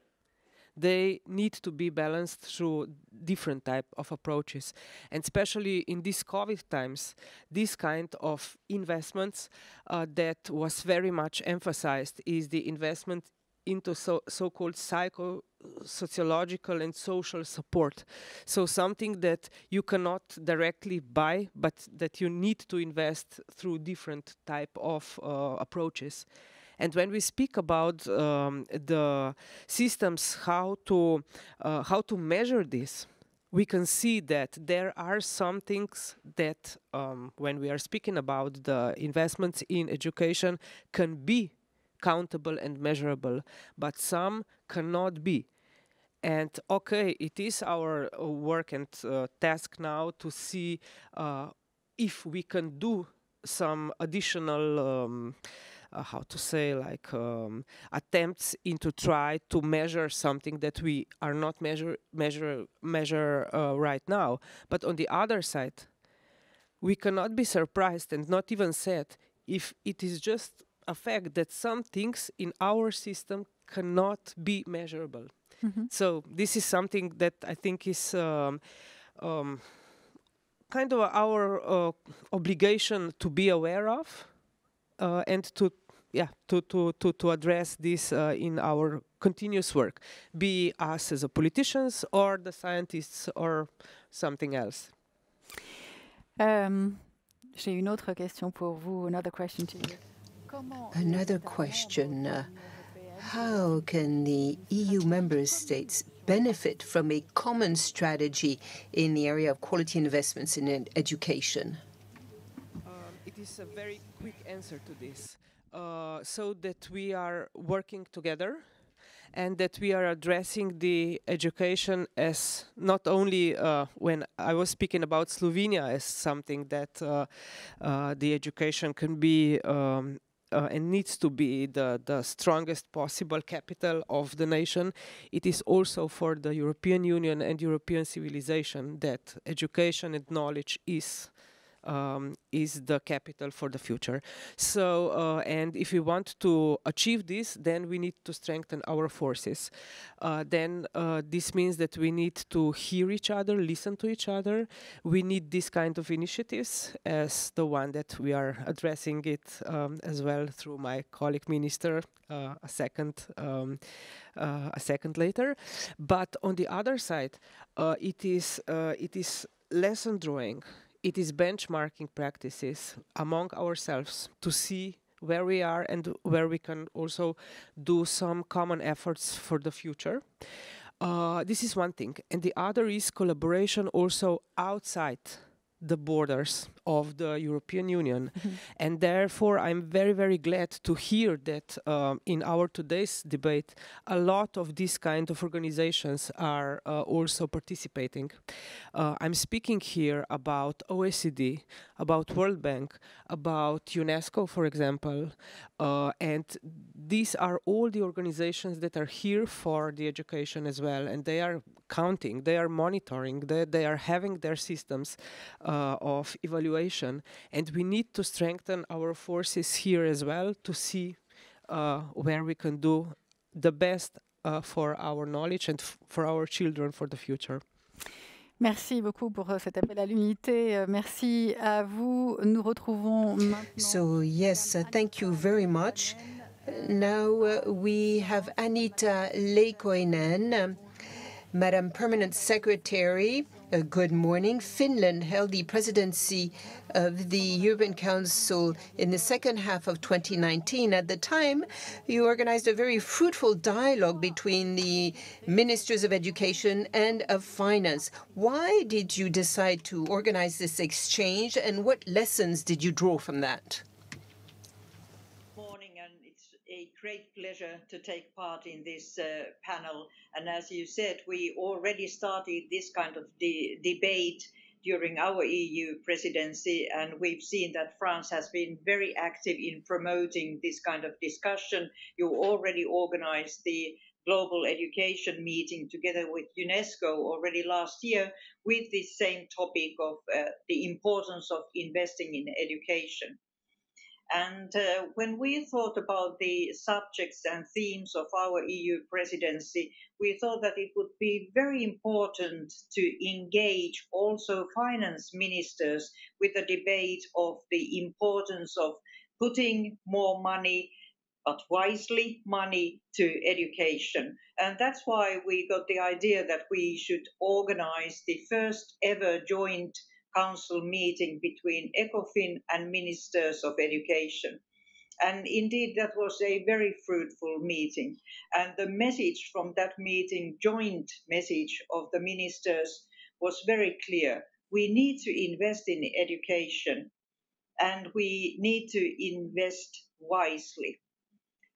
They need to be balanced through different type of approaches. And especially in these COVID times, this kind of investments that was very much emphasized is the investment into so-called psycho-sociological and social support. So something that you cannot directly buy, but that you need to invest through different type of approaches. And when we speak about the systems, how to measure this, we can see that there are some things that, when we are speaking about the investments in education, can be countable and measurable, but some cannot be. And okay, it is our work and task now to see if we can do some additional how to say, like attempts into try to measure something that we are not measure right now. But on the other side, we cannot be surprised and not even sad if it is just a fact that some things in our system cannot be measurable. Mm-hmm. So this is something that I think is kind of our obligation to be aware of and to address this in our continuous work, be us as a politicians or the scientists or something else. J'ai une autre question pour vous, another question to you. Another question. How can the EU member states benefit from a common strategy in the area of quality investments in education? It is a very quick answer to this. So that we are working together and that we are addressing the education as not only when I was speaking about Slovenia as something that the education can be and needs to be the strongest possible capital of the nation, it is also for the European Union and European civilization that education and knowledge is the capital for the future. So, and if we want to achieve this, then we need to strengthen our forces. Then this means that we need to hear each other, listen to each other. We need this kind of initiatives as the one that we are addressing it as well through my colleague minister a second later. But on the other side, it is lesson drawing. It is benchmarking practices among ourselves to see where we are and where we can also do some common efforts for the future. This is one thing. And the other is collaboration also outside the borders of the European Union. And therefore, I'm very, very glad to hear that in our today's debate, a lot of these kind of organizations are also participating. I'm speaking here about OECD, about World Bank, about UNESCO, for example, and these are all the organizations that are here for the education as well, and they are counting, they are monitoring, they are having their systems of evaluation, and we need to strengthen our forces here as well to see where we can do the best for our knowledge and for our children for the future. Merci beaucoup pour cet appel à l'unité. Merci à vous. Nous retrouvons maintenant. So yes, thank you very much. Now we have Anita Leikoinen, Madam Permanent Secretary. Good morning. Finland held the presidency of the European Council in the second half of 2019. At the time, you organized a very fruitful dialogue between the ministers of education and of finance. Why did you decide to organize this exchange, and what lessons did you draw from that? A great pleasure to take part in this panel. And as you said, we already started this kind of debate during our EU presidency, and we've seen that France has been very active in promoting this kind of discussion. You already organized the Global Education meeting together with UNESCO already last year with the same topic of the importance of investing in education. And when we thought about the subjects and themes of our EU presidency, we thought that it would be very important to engage also finance ministers with a debate of the importance of putting more money, but wisely, money to education. And that's why we got the idea that we should organize the first ever joint Council meeting between ECOFIN and Ministers of Education. And indeed, that was a very fruitful meeting. And the message from that meeting, joint message of the ministers, was very clear. We need to invest in education, and we need to invest wisely.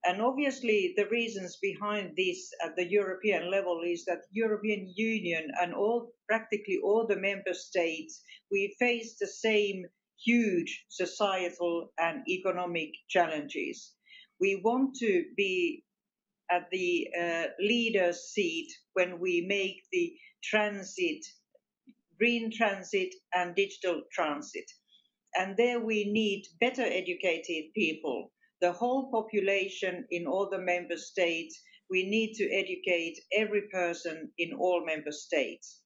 And obviously, the reasons behind this at the European level is that European Union and practically all the member states, we face the same huge societal and economic challenges. We want to be at the leader's seat when we make the transit, green transit and digital transit. And there we need better educated people. The whole population in all the member states, we need to educate every person in all member states.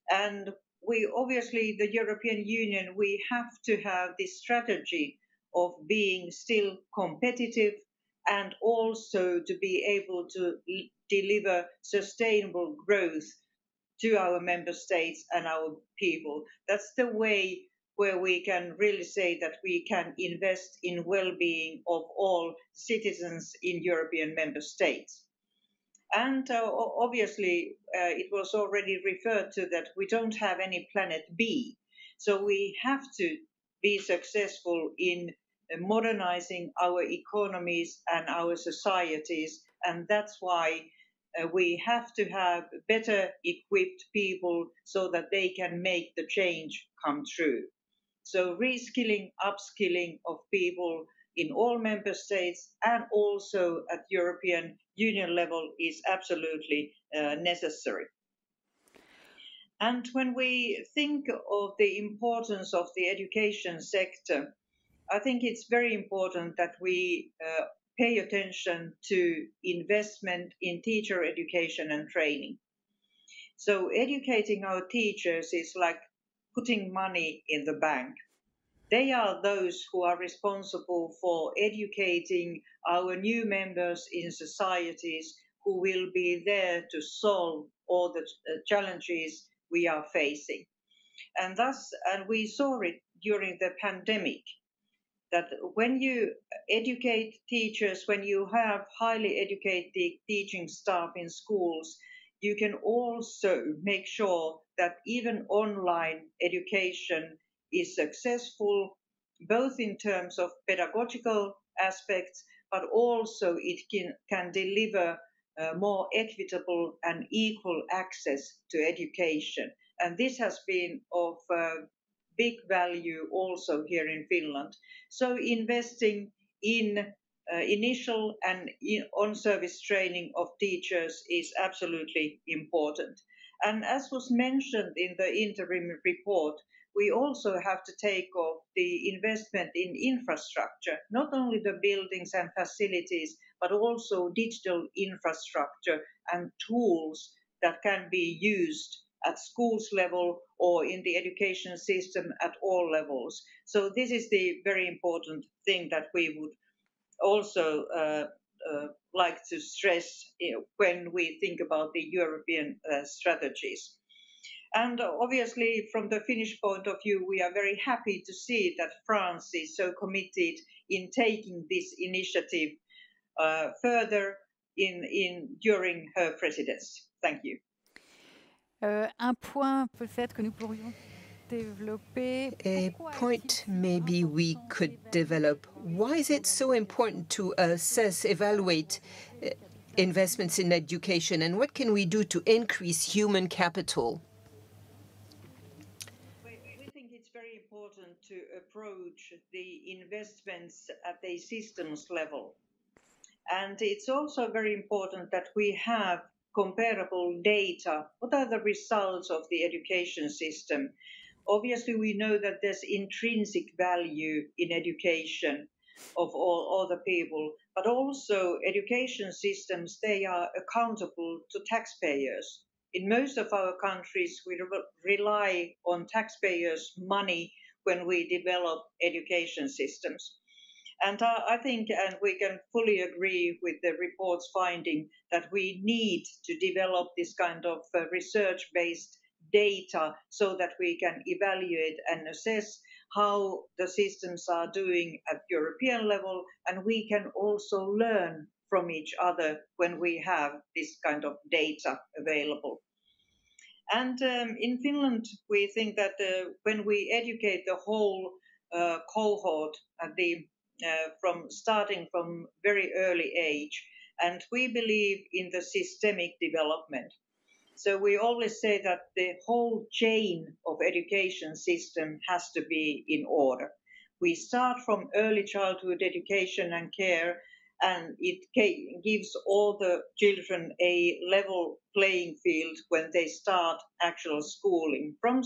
And we obviously, the European Union, we have to have this strategy of being still competitive and also to be able to deliver sustainable growth to our member states and our people. That's the way where we can really say that we can invest in well-being of all citizens in European member states. And obviously, it was already referred to that we don't have any planet B. So we have to be successful in modernizing our economies and our societies. And that's why we have to have better equipped people so that they can make the change come true. So reskilling, upskilling of people in all member states and also at European Union level is absolutely necessary. And when we think of the importance of the education sector, I think it's very important that we pay attention to investment in teacher education and training. So educating our teachers is like putting money in the bank. They are those who are responsible for educating our new members in societies who will be there to solve all the challenges we are facing. And we saw it during the pandemic, that when you educate teachers, when you have highly educated teaching staff in schools, you can also make sure that even online education is successful, both in terms of pedagogical aspects, but also it can deliver more equitable and equal access to education. And this has been of big value also here in Finland. So investing in initial and on-service training of teachers is absolutely important. And as was mentioned in the interim report, we also have to take off the investment in infrastructure, not only the buildings and facilities, but also digital infrastructure and tools that can be used at schools level or in the education system at all levels. So this is the very important thing that we would also like to stress when we think about the European strategies. And obviously, from the Finnish point of view, we are very happy to see that France is so committed in taking this initiative further during her presidency. Thank you. Un point peut-être que nous pourrions développer. A point maybe we could develop. Why is it so important to assess, evaluate investments in education, and what can we do to increase human capital? We think it's very important to approach the investments at a systems level. And it's also very important that we have comparable data. What are the results of the education system? Obviously, we know that there's intrinsic value in education of all the people, but also education systems, they are accountable to taxpayers. In most of our countries, we rely on taxpayers' money when we develop education systems. And I think, and we can fully agree with the report's finding, that we need to develop this kind of research-based data so that we can evaluate and assess how the systems are doing at European level, and we can also learn from each other when we have this kind of data available. And in Finland, we think that when we educate the whole cohort at from starting from very early age, and we believe in the systemic development. So we always say that the whole chain of education system has to be in order. We start from early childhood education and care, and it gives all the children a level playing field when they start actual schooling, from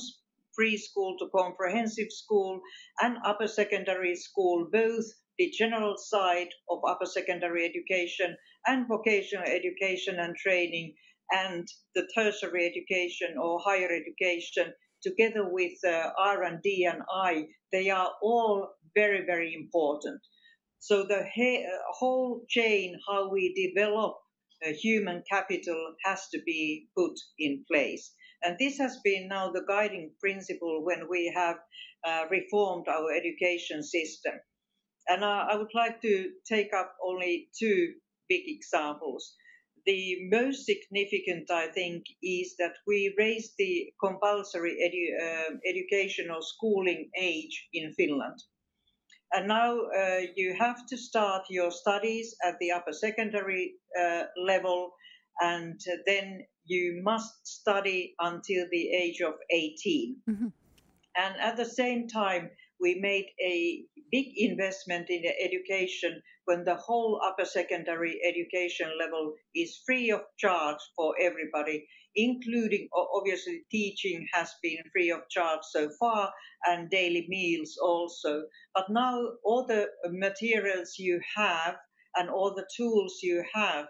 preschool to comprehensive school and upper secondary school, both the general side of upper secondary education and vocational education and training, and the tertiary education or higher education, together with R&D and I, they are all very, very important. So the whole chain, how we develop human capital, has to be put in place. And this has been now the guiding principle when we have reformed our education system. And I would like to take up only two big examples. The most significant, I think, is that we raised the compulsory educational schooling age in Finland. And now you have to start your studies at the upper secondary level, and then you must study until the age of 18. Mm-hmm. And at the same time, we made a big investment in the education when the whole upper secondary education level is free of charge for everybody, including, obviously, teaching has been free of charge so far, and daily meals also. But now all the materials you have and all the tools you have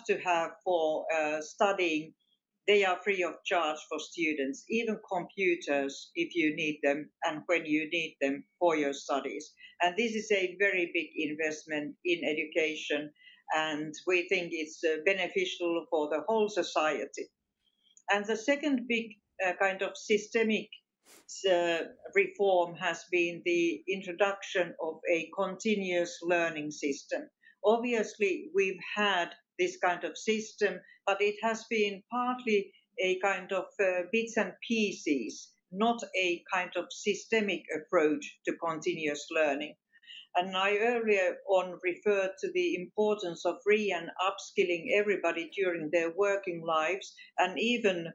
to have for studying, they are free of charge for students, even computers if you need them and when you need them for your studies. And this is a very big investment in education, and we think it's beneficial for the whole society. And the second big kind of systemic reform has been the introduction of a continuous learning system. Obviously, we've had this kind of system, but it has been partly a kind of bits and pieces, not a kind of systemic approach to continuous learning. And I earlier on referred to the importance of and upskilling everybody during their working lives, and even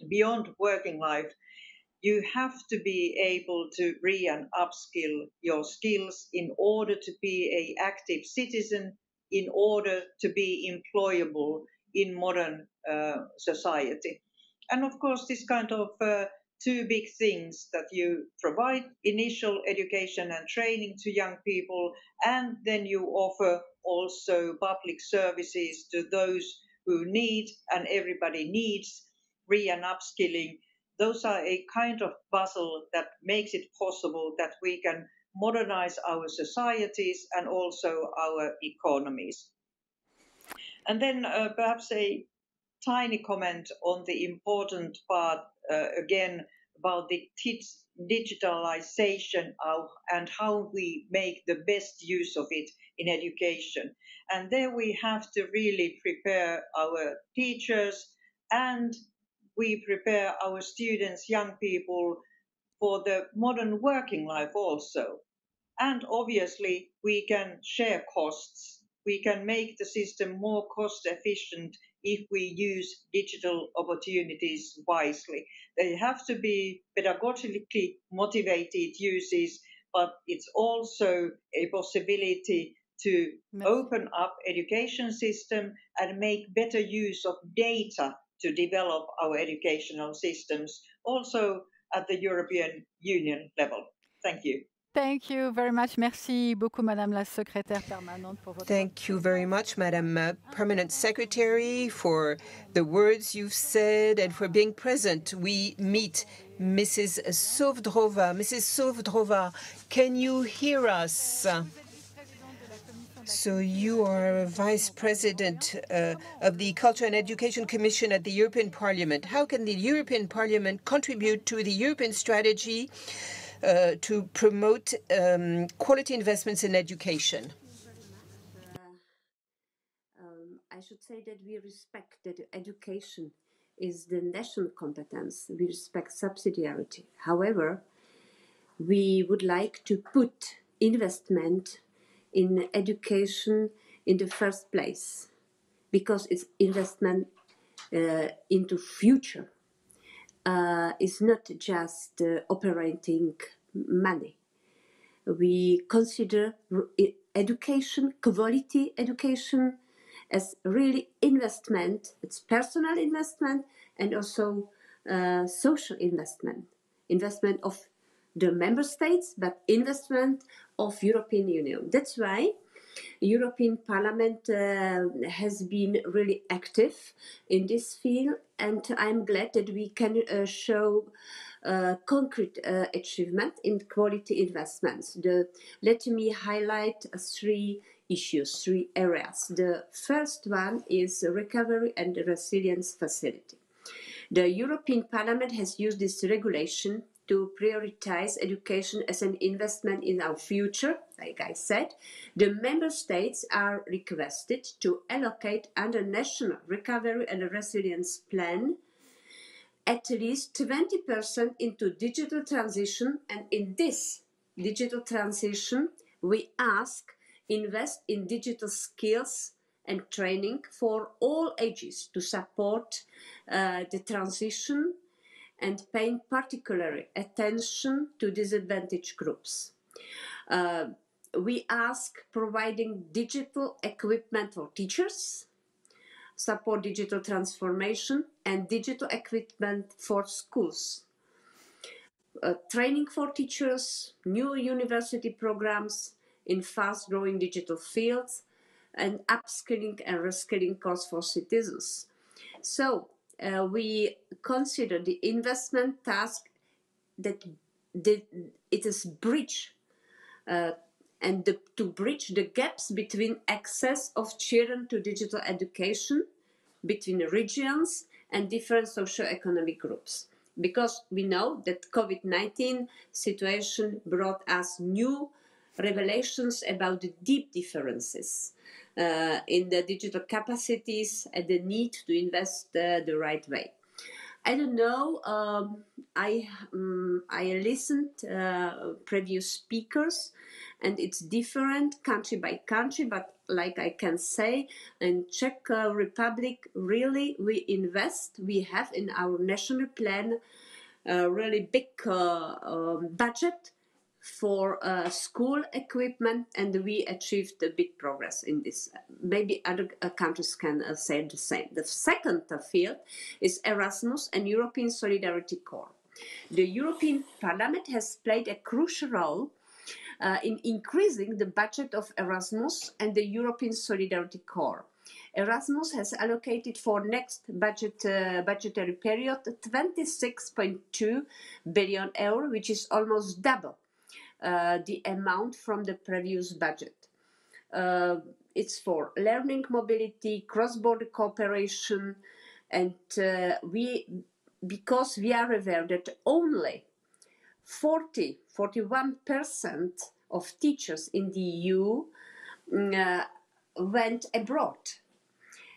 beyond working life. You have to be able to and upskill your skills in order to be an active citizen, in order to be employable in modern society. And of course, this kind of two big things, that you provide initial education and training to young people, and then you offer also public services to those who need, and everybody needs, and upskilling. Those are a kind of puzzle that makes it possible that we can modernize our societies and also our economies. And then perhaps a tiny comment on the important part again about the digitalization and how we make the best use of it in education. And there we have to really prepare our teachers, and we prepare our students, young people, for the modern working life also. And obviously, we can share costs. We can make the system more cost efficient if we use digital opportunities wisely. They have to be pedagogically motivated uses, but it's also a possibility to open up education system and make better use of data to develop our educational systems, also at the European Union level. Thank you. Thank you very much. Merci beaucoup, Madame la Secrétaire permanente, pour votre... Thank you very much, Madam Permanent Secretary, for the words you've said and for being present. We meet Mrs. Sovdrova. Mrs. Sovdrova, can you hear us? So you are Vice President of the Culture and Education Commission at the European Parliament. How can the European Parliament contribute to the European strategy to promote quality investments in education? I should say that we respect that education is the national competence. We respect subsidiarity. However, we would like to put investment in education in the first place, because it's investment into future. It's not just operating money. We consider education, quality education, as really investment. It's personal investment and also social investment. Investment of the member states, but investment of European Union. That's why European Parliament has been really active in this field, and I'm glad that we can show concrete achievement in quality investments. Let me highlight three issues, three areas. The first one is recovery and resilience facility. The European Parliament has used this regulation to prioritize education as an investment in our future. Like I said, the member states are requested to allocate under national recovery and resilience plan at least 20% into digital transition, and in this digital transition we ask invest in digital skills and training for all ages to support the transition and paying particular attention to disadvantaged groups. We ask providing digital equipment for teachers, support digital transformation, and digital equipment for schools. Training for teachers, new university programs in fast-growing digital fields, and upskilling and reskilling courses for citizens. So we consider the investment task that it is bridge to bridge the gaps between access of children to digital education between regions and different socio-economic groups. Because we know that COVID-19 situation brought us new revelations about the deep differences in the digital capacities and the need to invest the right way. I don't know. I listened previous speakers, and it's different country by country. But like I can say, in Czech Republic, really we invest. We have in our national plan a really big budget for school equipment, and we achieved a big progress in this. Maybe other countries can say the same. The second field is Erasmus and European Solidarity Corps. The European Parliament has played a crucial role in increasing the budget of Erasmus and the European Solidarity Corps. Erasmus has allocated for next budgetary period 26.2 billion euro, which is almost double the amount from the previous budget. It's for learning mobility, cross-border cooperation, and because we are aware that only 41% of teachers in the EU went abroad,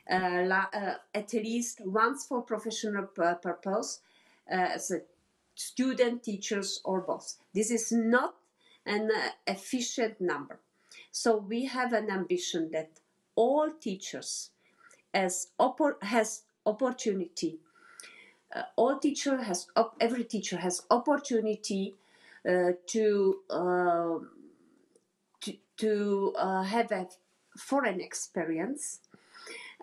at least once for professional purpose, as a student, teachers, or both. This is not an efficient number. So we have an ambition that all teachers has opportunity. Every teacher has opportunity to have a foreign experience,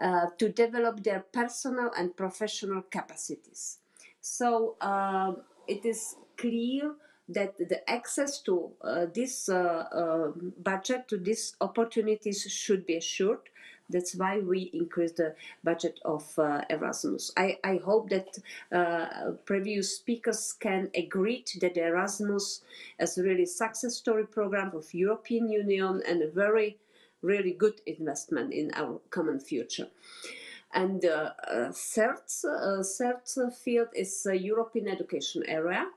to develop their personal and professional capacities. So it is clear that the access to this budget, to these opportunities should be assured. That's why we increased the budget of Erasmus. I hope that previous speakers can agree that Erasmus is a really success story program of European Union and a very, really good investment in our common future. And the third field is the European education area.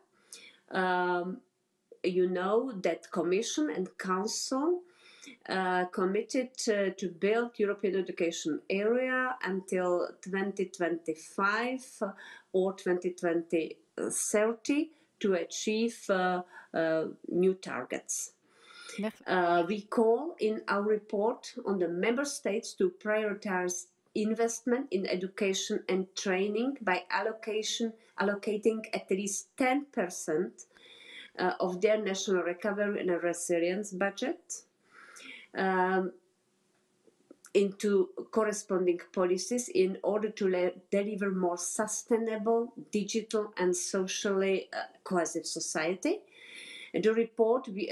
You know that Commission and Council committed to build European education area until 2025 or 2030 to achieve new targets. We call in our report on the member states to prioritize investment in education and training by allocating at least 10% of their national recovery and resilience budget into corresponding policies in order to deliver more sustainable, digital and socially cohesive society. In the report, we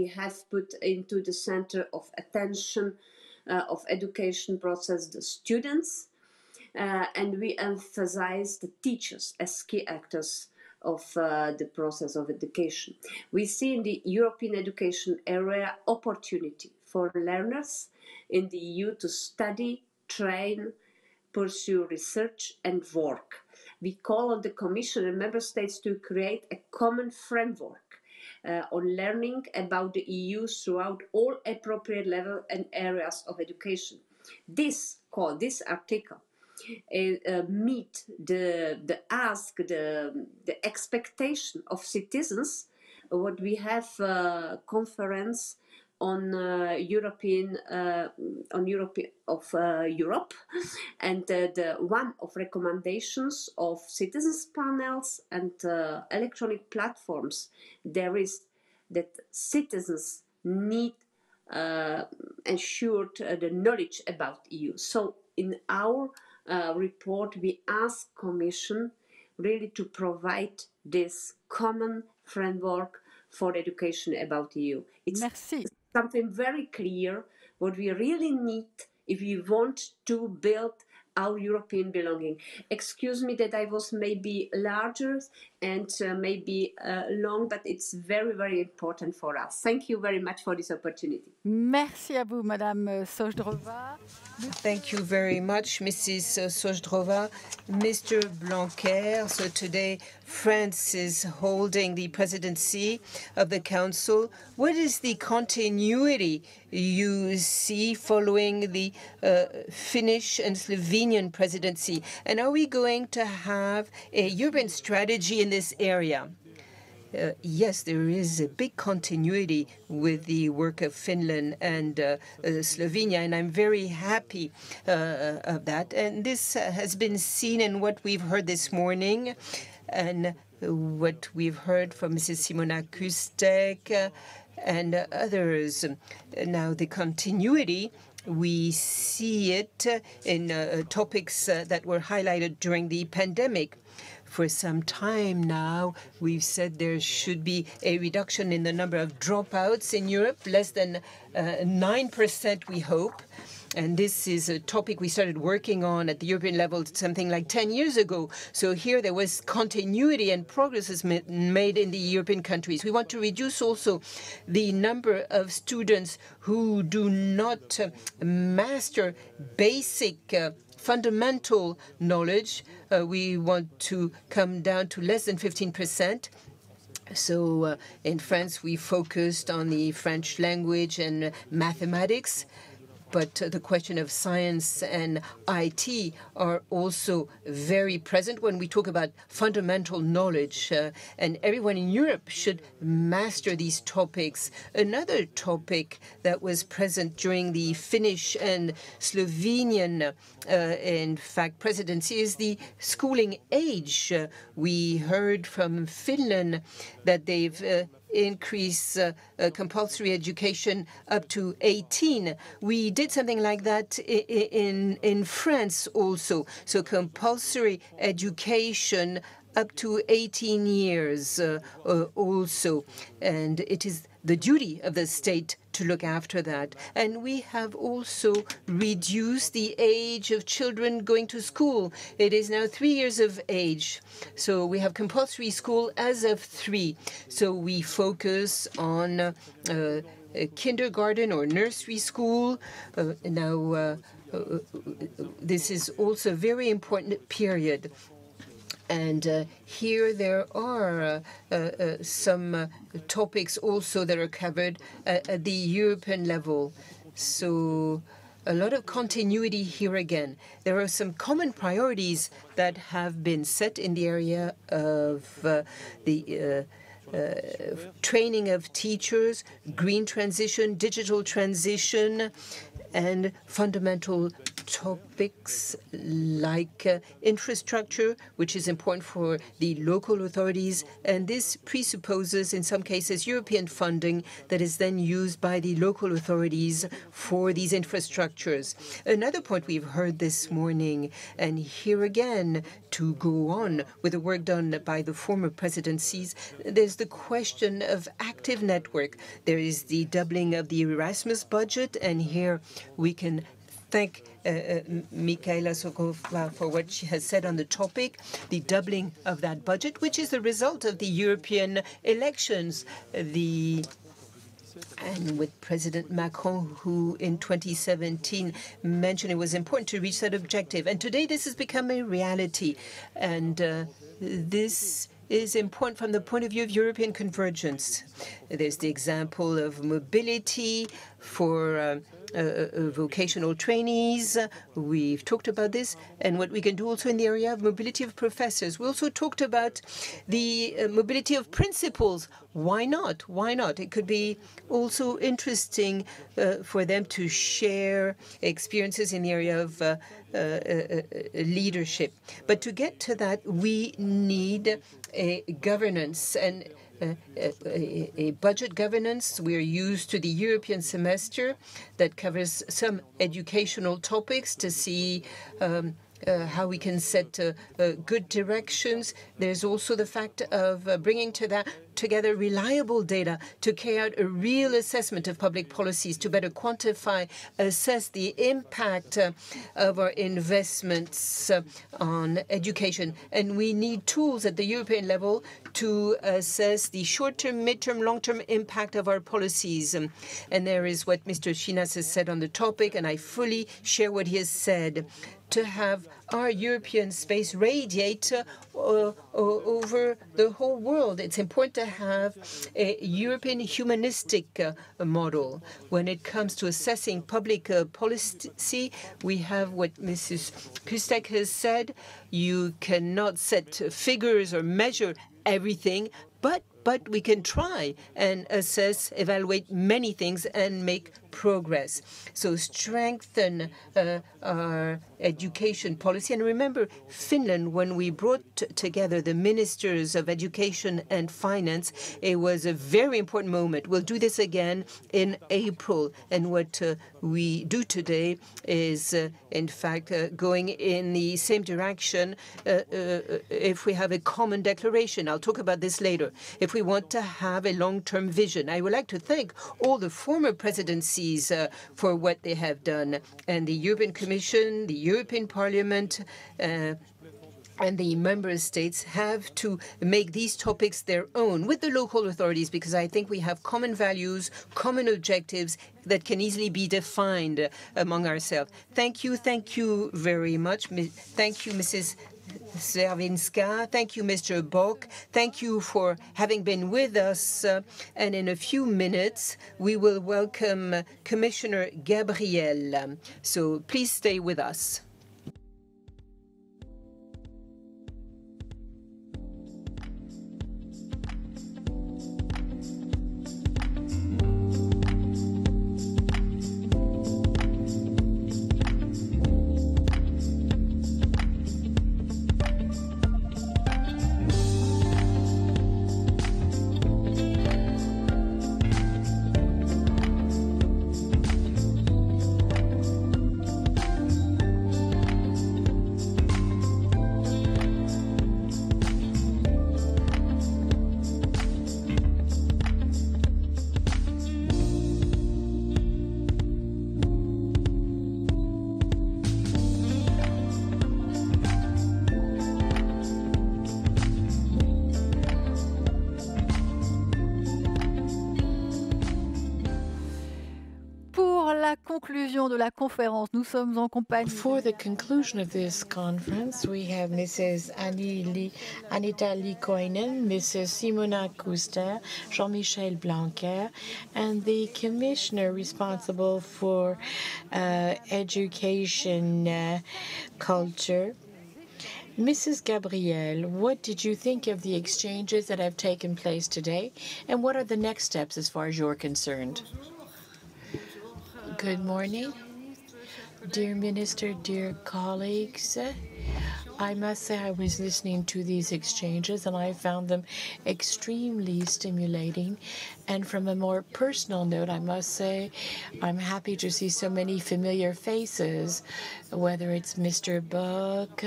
have put into the center of attention of education process the students, and we emphasize the teachers as key actors of the process of education. We see in the European education area opportunity for learners in the EU to study, train, pursue research and work. We call on the Commission and Member States to create a common framework on learning about the EU throughout all appropriate levels and areas of education. This article meet the ask, the expectation of citizens. What we have conférence on Europe, and the one of recommendations of citizens panels and electronic platforms there is that citizens need ensured the knowledge about EU. So in our report we ask Commission really to provide this common framework for education about EU. It's something very clear what we really need if we want to build our European belonging. Excuse me that I was maybe larger and maybe long, but it's very, very important for us. Thank you very much for this opportunity. Merci à vous, Madame Sojdrova. Thank you very much, Mrs. Sojdrova. Mr. Blanquer, so today France is holding the presidency of the Council. What is the continuity you see following the Finnish and Slovenian presidency? And are we going to have a European strategy in this area? Yes, there is a big continuity with the work of Finland and Slovenia, and I'm very happy of that. And this has been seen in what we've heard this morning and what we've heard from Mrs. Simona Kustek and others. Now, the continuity, we see it in topics that were highlighted during the pandemic. For some time now, we've said there should be a reduction in the number of dropouts in Europe, less than 9%, we hope. And this is a topic we started working on at the European level something like 10 years ago. So here there was continuity and progress is made in the European countries. We want to reduce also the number of students who do not master basic fundamental knowledge. We want to come down to less than 15%. So in France, we focused on the French language and mathematics. But the question of science and IT are also very present when we talk about fundamental knowledge. And everyone in Europe should master these topics. Another topic that was present during the Finnish and Slovenian, in fact, presidency is the schooling age. We heard from Finland that they've increase compulsory education up to 18. We did something like that in France also. So compulsory education up to 18 years also. And it is the duty of the state to look after that. And we have also reduced the age of children going to school. It is now 3 years of age. So we have compulsory school as of 3. So we focus on kindergarten or nursery school. This is also a very important period. And here there are some topics also that are covered at the European level. So a lot of continuity here again. There are some common priorities that have been set in the area of the training of teachers, green transition, digital transition, and fundamental topics like infrastructure, which is important for the local authorities. And this presupposes, in some cases, European funding that is then used by the local authorities for these infrastructures. Another point we've heard this morning, and here again, to go on with the work done by the former presidencies, there's the question of active network. There is the doubling of the Erasmus budget, and here we can thank Michaela Sokova for what she has said on the topic, the doubling of that budget, which is the result of the European elections. And with President Macron, who in 2017 mentioned it was important to reach that objective. And today this has become a reality. And this is important from the point of view of European convergence. There's the example of mobility for vocational trainees. We've talked about this, and what we can do also in the area of mobility of professors. We also talked about the mobility of principals. Why not? Why not? It could be also interesting for them to share experiences in the area of leadership. But to get to that, we need a governance and a budget governance. We're used to the European semester that covers some educational topics to see how we can set good directions. There's also the fact of bringing together reliable data to carry out a real assessment of public policies, to better quantify, assess the impact of our investments on education. And we need tools at the European level to assess the short-term, mid-term, long-term impact of our policies. And there is what Mr. Chinas has said on the topic, and I fully share what he has said. To have our European space radiate over the whole world. It's important to have a European humanistic model. When it comes to assessing public policy, we have what Mrs. Pustek has said. You cannot set figures or measure everything, but we can try and assess, evaluate many things and make progress. So strengthen our education policy. And remember, Finland, when we brought together the ministers of education and finance, it was a very important moment. We'll do this again in April. And what we do today is, in fact, going in the same direction if we have a common declaration. I'll talk about this later. If we want to have a long-term vision. I would like to thank all the former presidencies for what they have done, and the European Commission, the European Parliament, and the member states have to make these topics their own with the local authorities, because I think we have common values, common objectives that can easily be defined among ourselves. Thank you very much. Thank you, Mrs. Zerwinska. Thank you, Mr. Bock. Thank you for having been with us. And in a few minutes, we will welcome Commissioner Gabriel. So please stay with us. conclusion de la conférence, nous sommes en compagnie. For the conclusion of this conference, we have Mrs. Anita Likoinen, Mrs. Simona Kuster, Jean-Michel Blanquer, and the commissioner responsible for education culture. Mrs. Gabriel, what did you think of the exchanges that have taken place today, and what are the next steps as far as you're concerned? Good morning, dear Minister, dear colleagues. I must say I was listening to these exchanges and I found them extremely stimulating. And from a more personal note, I must say I'm happy to see so many familiar faces, whether it's Mr. Buck,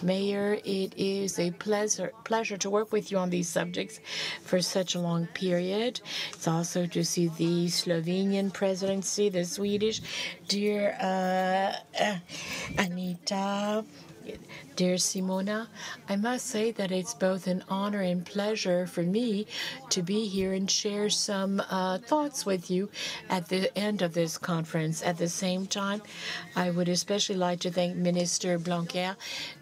Mayor. It is a pleasure to work with you on these subjects for such a long period. It's also to see the Slovenian presidency, the Swedish, dear Anita, Dear Simona, I must say that it's both an honor and pleasure for me to be here and share some thoughts with you at the end of this conference. At the same time, I would especially like to thank Minister Blanquer,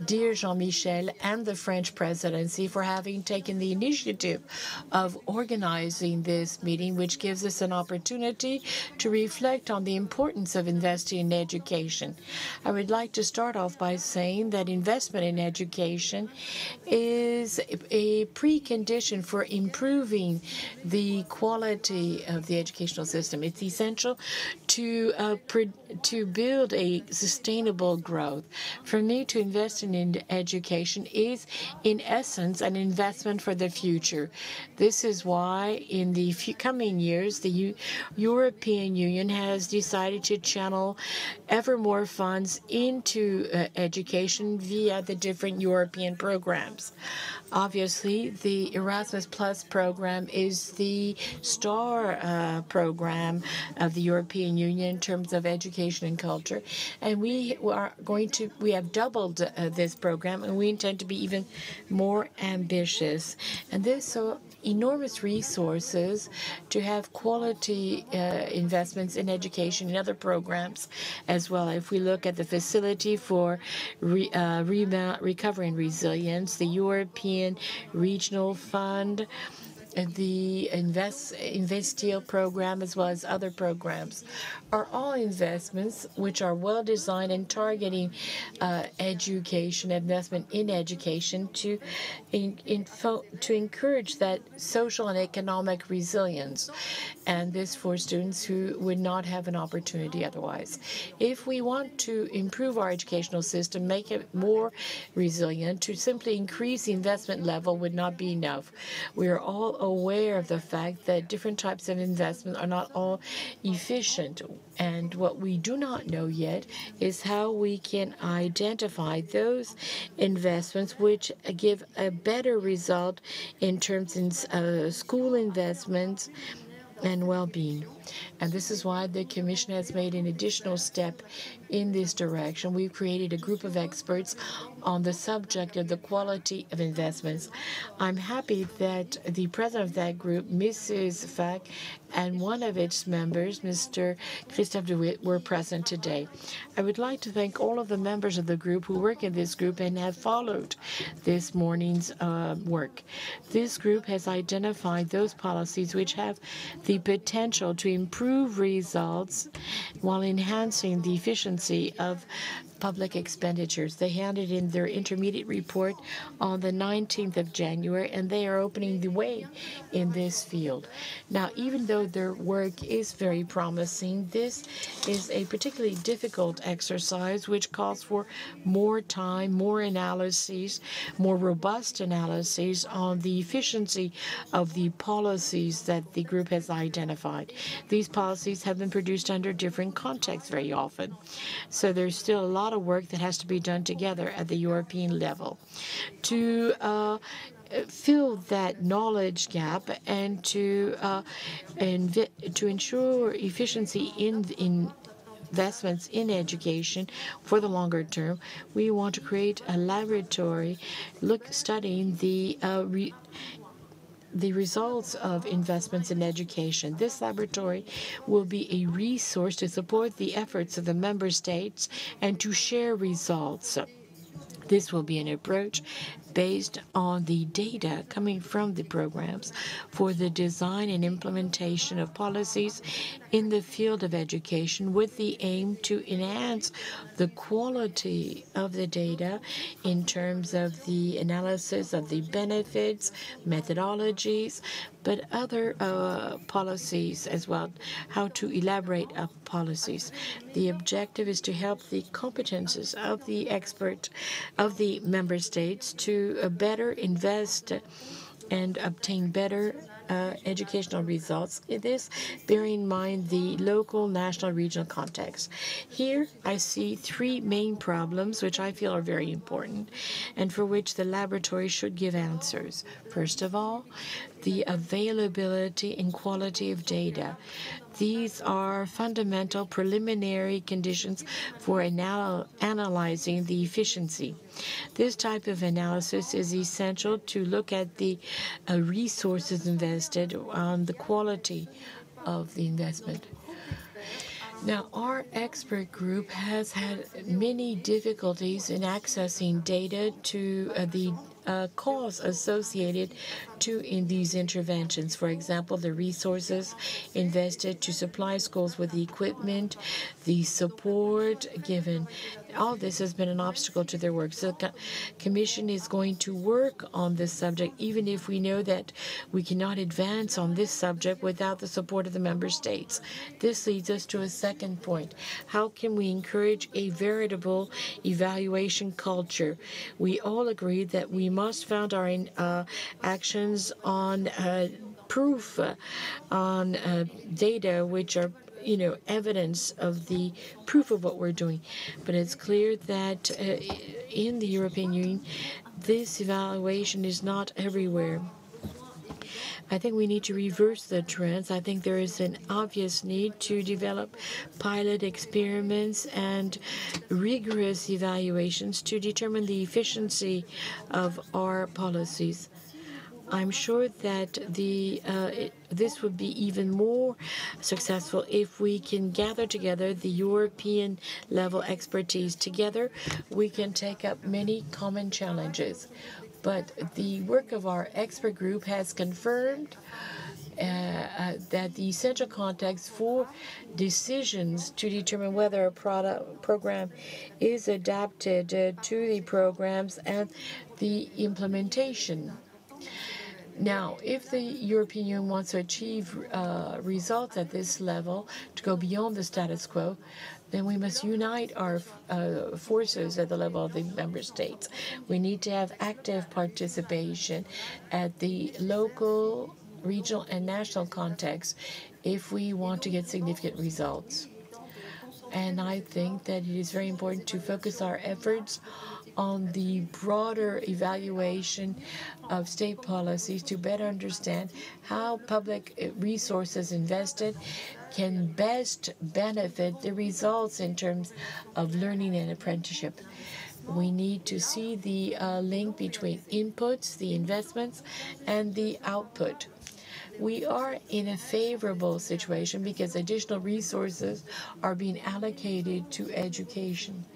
dear Jean-Michel, and the French presidency for having taken the initiative of organizing this meeting, which gives us an opportunity to reflect on the importance of investing in education. I would like to start off by saying that investment in education is a precondition for improving the quality of the educational system. It's essential to build a sustainable growth. For me, to invest in education is, in essence, an investment for the future. This is why, in the coming years, the European Union has decided to channel ever more funds into education via the different European programs. Obviously, the Erasmus Plus program is the star program of the European Union in terms of education and culture, and we have doubled this program, and we intend to be even more ambitious. And this enormous resources to have quality investments in education and other programs as well. If we look at the facility for recovery and resilience, the European Regional Fund, the Investir program, as well as other programs, are all investments which are well designed and targeting education, investment in education to encourage that social and economic resilience, and this for students who would not have an opportunity otherwise. If we want to improve our educational system, make it more resilient, to simply increase the investment level would not be enough. We are all aware of the fact that different types of investment are not all efficient, and what we do not know yet is how we can identify those investments which give a better result in terms of school investments and well-being. And this is why the Commission has made an additional step in this direction. We've created a group of experts on the subject of the quality of investments. I'm happy that the president of that group, Mrs. Fack, and one of its members, Mr. Christophe de Witt, were present today. I would like to thank all of the members of the group who work in this group and have followed this morning's work. This group has identified those policies which have the potential to improve results while enhancing the efficiency of public expenditures. They handed in their intermediate report on the 19th of January, and they are opening the way in this field. Now, even though their work is very promising, this is a particularly difficult exercise which calls for more time, more analyses, more robust analyses on the efficiency of the policies that the group has identified. These policies have been produced under different contexts very often. So there's still a lot of work that has to be done together at the European level to fill that knowledge gap and to ensure efficiency in investments in education for the longer term. We want to create a laboratory studying the results of investments in education. This laboratory will be a resource to support the efforts of the member states and to share results. This will be an approach based on the data coming from the programs for the design and implementation of policies in the field of education, with the aim to enhance the quality of the data in terms of the analysis of the benefits, methodologies, but other policies as well, how to elaborate policies. The objective is to help the competences of the member states to better invest and obtain better educational results. This, bearing in mind the local, national, regional context. Here, I see three main problems which I feel are very important and for which the laboratory should give answers. First of all, the availability and quality of data. These are fundamental preliminary conditions for analyzing the efficiency. This type of analysis is essential to look at the resources invested on the quality of the investment. Now, our expert group has had many difficulties in accessing data to the costs associated in these interventions. For example, the resources invested to supply schools with the equipment, the support given. All this has been an obstacle to their work. So the Commission is going to work on this subject, even if we know that we cannot advance on this subject without the support of the member states. This leads us to a second point. How can we encourage a veritable evaluation culture? We all agree that we must found our actions on proof, on data which are evidence of the proof of what we're doing. But it's clear that in the European Union, this evaluation is not everywhere. I think we need to reverse the trends. I think there is an obvious need to develop pilot experiments and rigorous evaluations to determine the efficiency of our policies. I'm sure that this would be even more successful if we can gather together the European level expertise. Together, we can take up many common challenges. But the work of our expert group has confirmed that the essential context for decisions to determine whether a program is adapted to the programs and the implementation. Now, if the European Union wants to achieve results at this level, to go beyond the status quo, then we must unite our forces at the level of the member states. We need to have active participation at the local, regional, and national context if we want to get significant results. And I think that it is very important to focus our efforts on the broader evaluation of state policies to better understand how public resources invested can best benefit the results in terms of learning and apprenticeship. We need to see the link between inputs, the investments, and the output. We are in a favorable situation because additional resources are being allocated to education.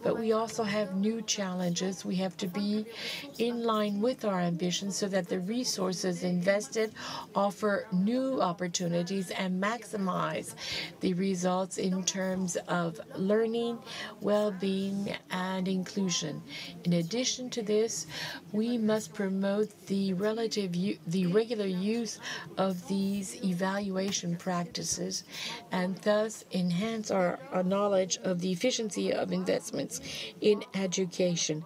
But we also have new challenges. We have to be in line with our ambitions so that the resources invested offer new opportunities and maximize the results in terms of learning, well-being, and inclusion. In addition to this, we must promote the regular use of these evaluation practices and thus enhance our knowledge of the efficiency of investments in education.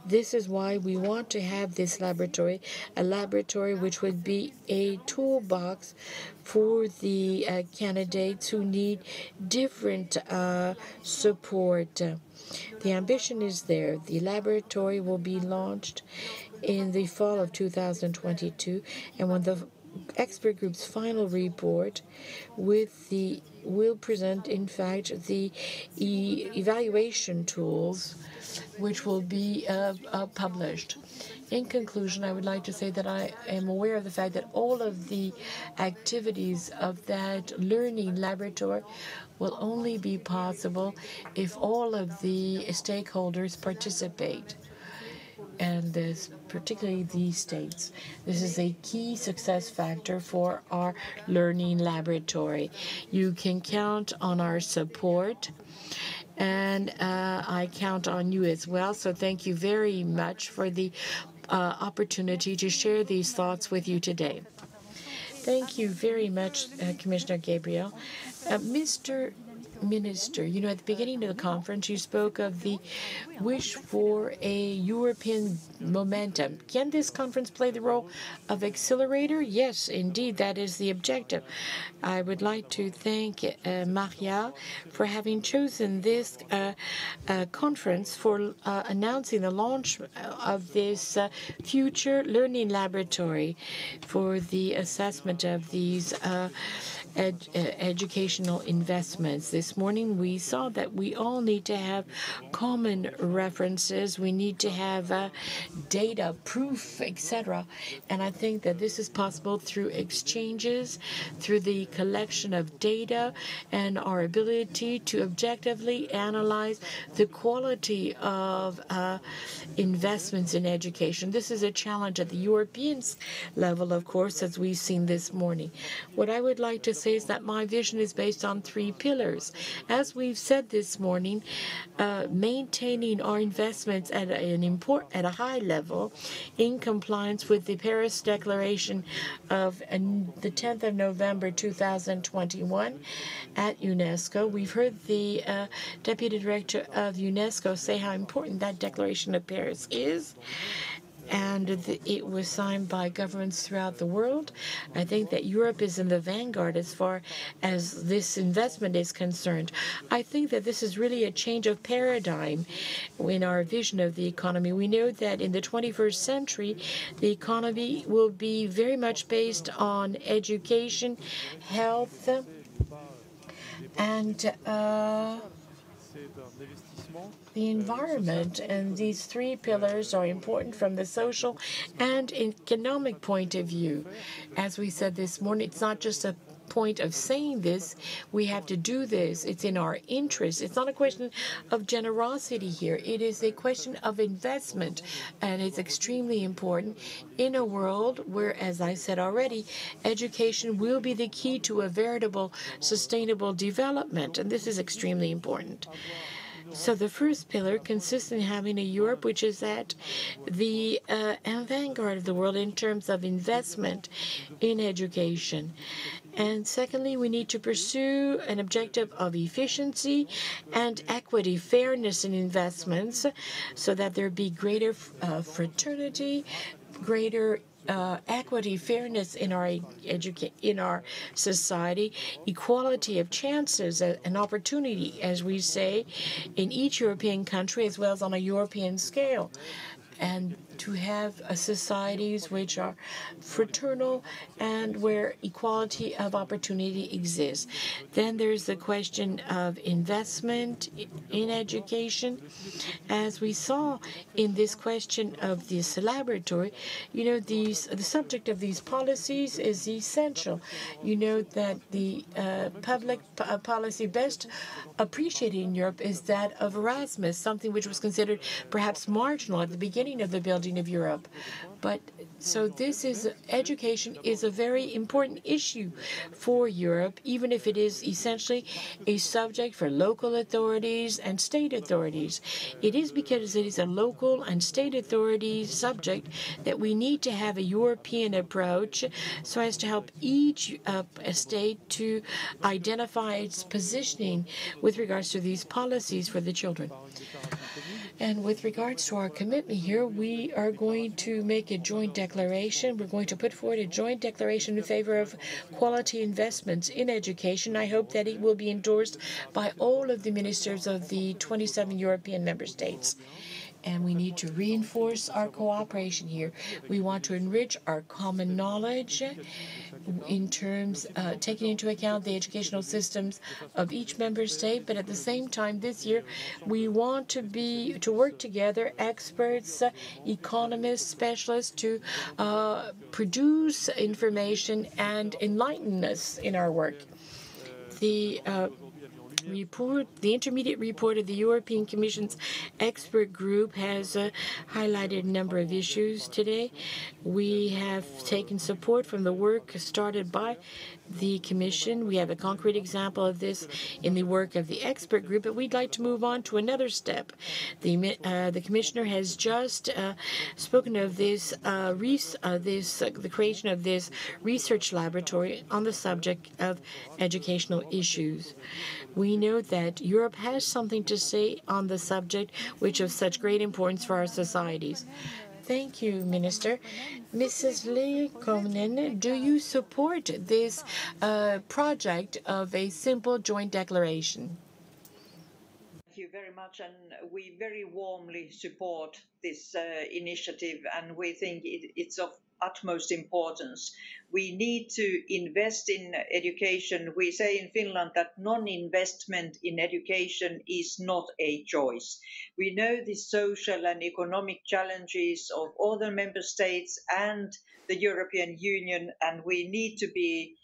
This is why we want to have this laboratory, a laboratory which would be a toolbox for the candidates who need different support. The ambition is there. The laboratory will be launched in the fall of 2022, and when the expert group's final report will present, in fact, the evaluation tools which will be published. In conclusion, I would like to say that I am aware of the fact that all of the activities of that learning laboratory will only be possible if all of the stakeholders participate, and particularly these states. This is a key success factor for our learning laboratory. You can count on our support, and I count on you as well. So thank you very much for the opportunity to share these thoughts with you today. Thank you very much, Commissioner Gabriel. Mr. Minister, at the beginning of the conference, you spoke of the wish for a European momentum. Can this conference play the role of accelerator? Yes, indeed, that is the objective. I would like to thank Maria for having chosen this conference for announcing the launch of this future learning laboratory for the assessment of these educational investments. This morning we saw that we all need to have common references. We need to have data, proof, etc. And I think that this is possible through exchanges, through the collection of data, and our ability to objectively analyze the quality of investments in education. This is a challenge at the European level, of course, as we've seen this morning. What I would like to say is that my vision is based on 3 pillars. As we've said this morning, maintaining our investments at a high level in compliance with the Paris Declaration of the 10th of November 2021 at UNESCO. We've heard the Deputy Director of UNESCO say how important that Declaration of Paris is, and it was signed by governments throughout the world. I think that Europe is in the vanguard as far as this investment is concerned. I think that this is really a change of paradigm in our vision of the economy. We know that in the 21st century, the economy will be very much based on education, health, and the environment, and these 3 pillars are important from the social and economic point of view. As we said this morning, it's not just a point of saying this, we have to do this. It's in our interest. It's not a question of generosity here. It is a question of investment, and it's extremely important in a world where, as I said already, education will be the key to a veritable sustainable development, and this is extremely important. So the first pillar consists in having a Europe which is at the vanguard of the world in terms of investment in education. And secondly, we need to pursue an objective of efficiency and equity, fairness in investments, so that there be greater fraternity, greater equity, fairness in our society, equality of chances and opportunity, as we say, in each European country as well as on a European scale, and to have societies which are fraternal and where equality of opportunity exists. Then there's the question of investment in education. As we saw in this question of this laboratory, the subject of these policies is essential. You know that the public policy best appreciated in Europe is that of Erasmus, something which was considered perhaps marginal at the beginning of the building of Europe. But so education is a very important issue for Europe, even if it is essentially a subject for local authorities and state authorities. It is because it is a local and state authority subject that we need to have a European approach so as to help each state to identify its positioning with regards to these policies for the children. And with regards to our commitment here, we are going to make a joint declaration. We're going to put forward a joint declaration in favor of quality investments in education. I hope that it will be endorsed by all of the ministers of the 27 European member states. And we need to reinforce our cooperation here. We want to enrich our common knowledge in terms taking into account the educational systems of each member state. But at the same time, this year, we want to work together, experts, economists, specialists, to produce information and enlighten us in our work. The intermediate report of the European Commission's expert group has highlighted a number of issues today. We have taken support from the work started by the Commission. We have a concrete example of this in the work of the expert group, but we'd like to move on to another step. The Commissioner has just spoken of this, the creation of this research laboratory on the subject of educational issues. We know that Europe has something to say on the subject which is of such great importance for our societies. Thank you, Minister. Mrs. Leikonen, do you support this project of a simple joint declaration? Thank you very much, and we very warmly support this initiative, and we think it's of utmost importance. We need to invest in education. We say in Finland that non-investment in education is not a choice. We know the social and economic challenges of all the member states and the European Union, and we need to be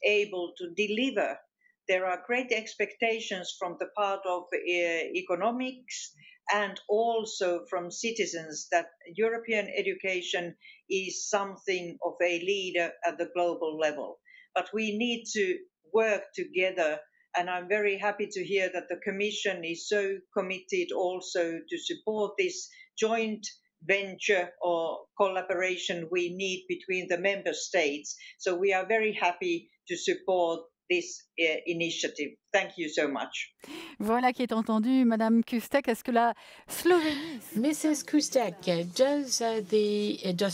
able to deliver. There are great expectations from the part of economics and also from citizens that European education is something of a leader at the global level. But we need to work together, and I'm very happy to hear that the Commission is so committed also to support this joint venture or collaboration we need between the member states. So we are very happy to support this initiative. Thank you so much. Voilà qui est entendu. Madame Kustek, est-ce que la Slovénie... Mrs. Kustek, does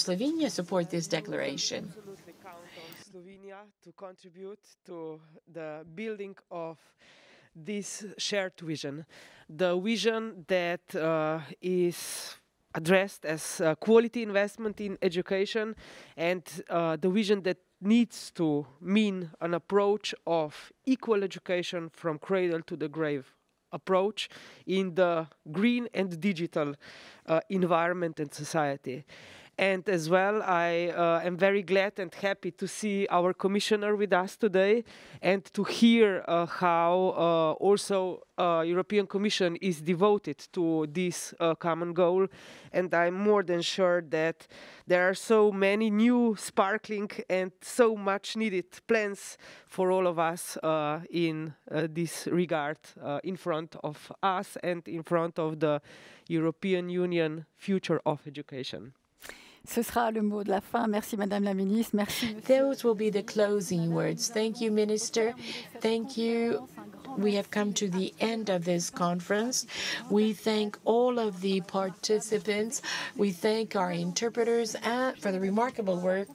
Slovenia support this declaration? Absolutely count on Slovenia to contribute to the building of this shared vision. The vision that is addressed as quality investment in education, and the vision that needs to mean an approach of equal education from cradle to the grave approach in the green and digital environment and society. And as well, I am very glad and happy to see our commissioner with us today and to hear how also European Commission is devoted to this common goal. And I'm more than sure that there are so many new, sparkling and so much needed plans for all of us in this regard in front of us and in front of the European Union future of education. Ce sera le mot de la fin. Merci, Madame la Ministre. Merci. Those will be the closing words. Thank you, Minister. Thank you. We have come to the end of this conference. We thank all of the participants. We thank our interpreters for the remarkable work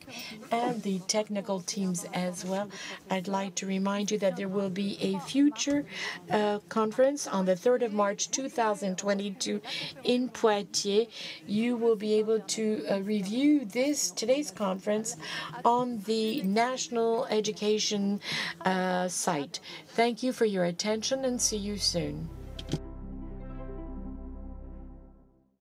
and the technical teams as well. I'd like to remind you that there will be a future conference on the 3rd of March 2022 in Poitiers. You will be able to review today's conference on the National Education site. Thank you for your attention and see you soon.